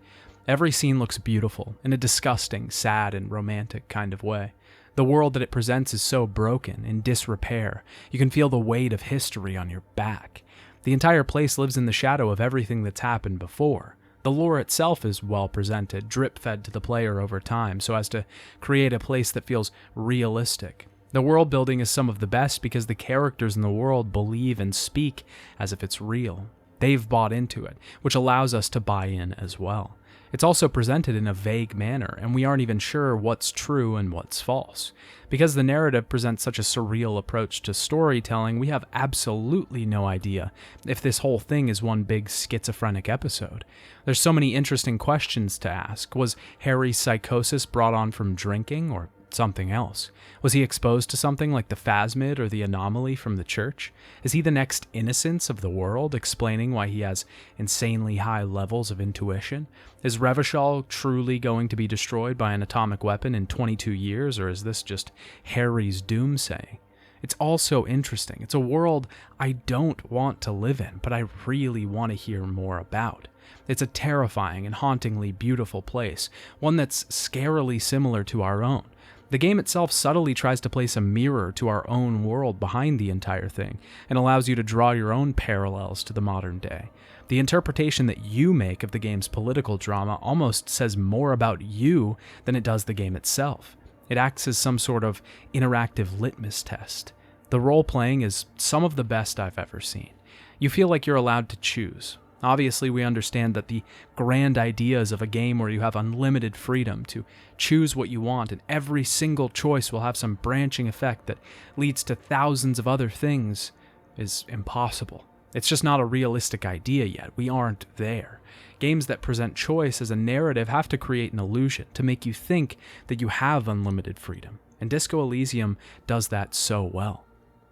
Every scene looks beautiful in a disgusting, sad, and romantic kind of way. The world that it presents is so broken, in disrepair, you can feel the weight of history on your back. The entire place lives in the shadow of everything that's happened before. The lore itself is well presented, drip-fed to the player over time, so as to create a place that feels realistic. The world building is some of the best because the characters in the world believe and speak as if it's real. They've bought into it, which allows us to buy in as well. It's also presented in a vague manner, and we aren't even sure what's true and what's false. Because the narrative presents such a surreal approach to storytelling, we have absolutely no idea if this whole thing is one big schizophrenic episode. There's so many interesting questions to ask. Was Harry's psychosis brought on from drinking, or something else? Was he exposed to something like the phasmid or the anomaly from the church? Is he the next innocence of the world, explaining why he has insanely high levels of intuition? Is Revachol truly going to be destroyed by an atomic weapon in 22 years, or is this just Harry's doomsaying? It's all so interesting. It's a world I don't want to live in, but I really want to hear more about. It's a terrifying and hauntingly beautiful place, one that's scarily similar to our own. The game itself subtly tries to place a mirror to our own world behind the entire thing, and allows you to draw your own parallels to the modern day. The interpretation that you make of the game's political drama almost says more about you than it does the game itself. It acts as some sort of interactive litmus test. The role-playing is some of the best I've ever seen. You feel like you're allowed to choose. Obviously, we understand that the grand ideas of a game where you have unlimited freedom to choose what you want, and every single choice will have some branching effect that leads to thousands of other things, is impossible. It's just not a realistic idea yet. We aren't there. Games that present choice as a narrative have to create an illusion to make you think that you have unlimited freedom, and Disco Elysium does that so well.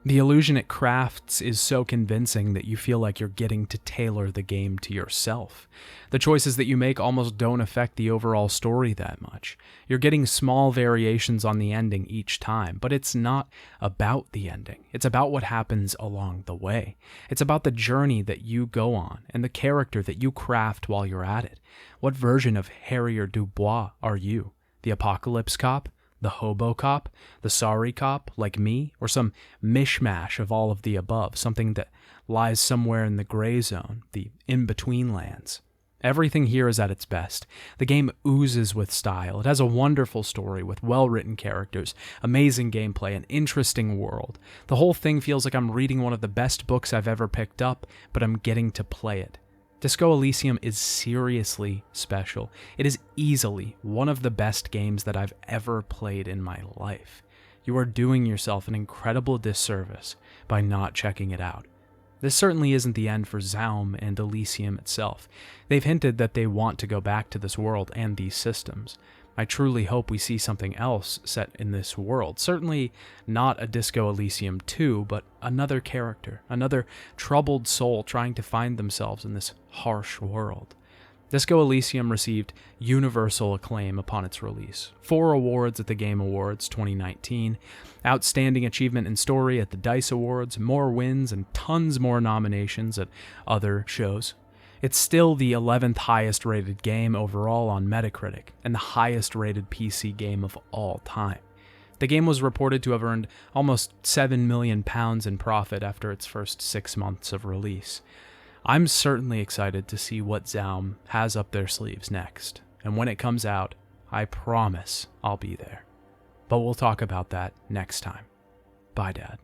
The illusion it crafts is so convincing that you feel like you're getting to tailor the game to yourself. The choices that you make almost don't affect the overall story that much. You're getting small variations on the ending each time, but it's not about the ending. It's about what happens along the way. It's about the journey that you go on and the character that you craft while you're at it. What version of Harrier Dubois are you? The apocalypse cop? The hobo cop, the sorry cop, like me, or some mishmash of all of the above, something that lies somewhere in the gray zone, the in-between lands. Everything here is at its best. The game oozes with style. It has a wonderful story with well-written characters, amazing gameplay, an interesting world. The whole thing feels like I'm reading one of the best books I've ever picked up, but I'm getting to play it. Disco Elysium is seriously special. It is easily one of the best games that I've ever played in my life. You are doing yourself an incredible disservice by not checking it out. This certainly isn't the end for Zaum and Elysium itself. They've hinted that they want to go back to this world and these systems. I truly hope we see something else set in this world. Certainly not a Disco Elysium 2, but another character, another troubled soul trying to find themselves in this harsh world. Disco Elysium received universal acclaim upon its release. 4 awards at the Game Awards 2019, Outstanding Achievement in Story at the DICE Awards, more wins, and tons more nominations at other shows. It's still the 11th highest rated game overall on Metacritic, and the highest rated PC game of all time. The game was reported to have earned almost £7 million in profit after its first 6 months of release. I'm certainly excited to see what Zaum has up their sleeves next, and when it comes out, I promise I'll be there. But we'll talk about that next time. Bye, Dad.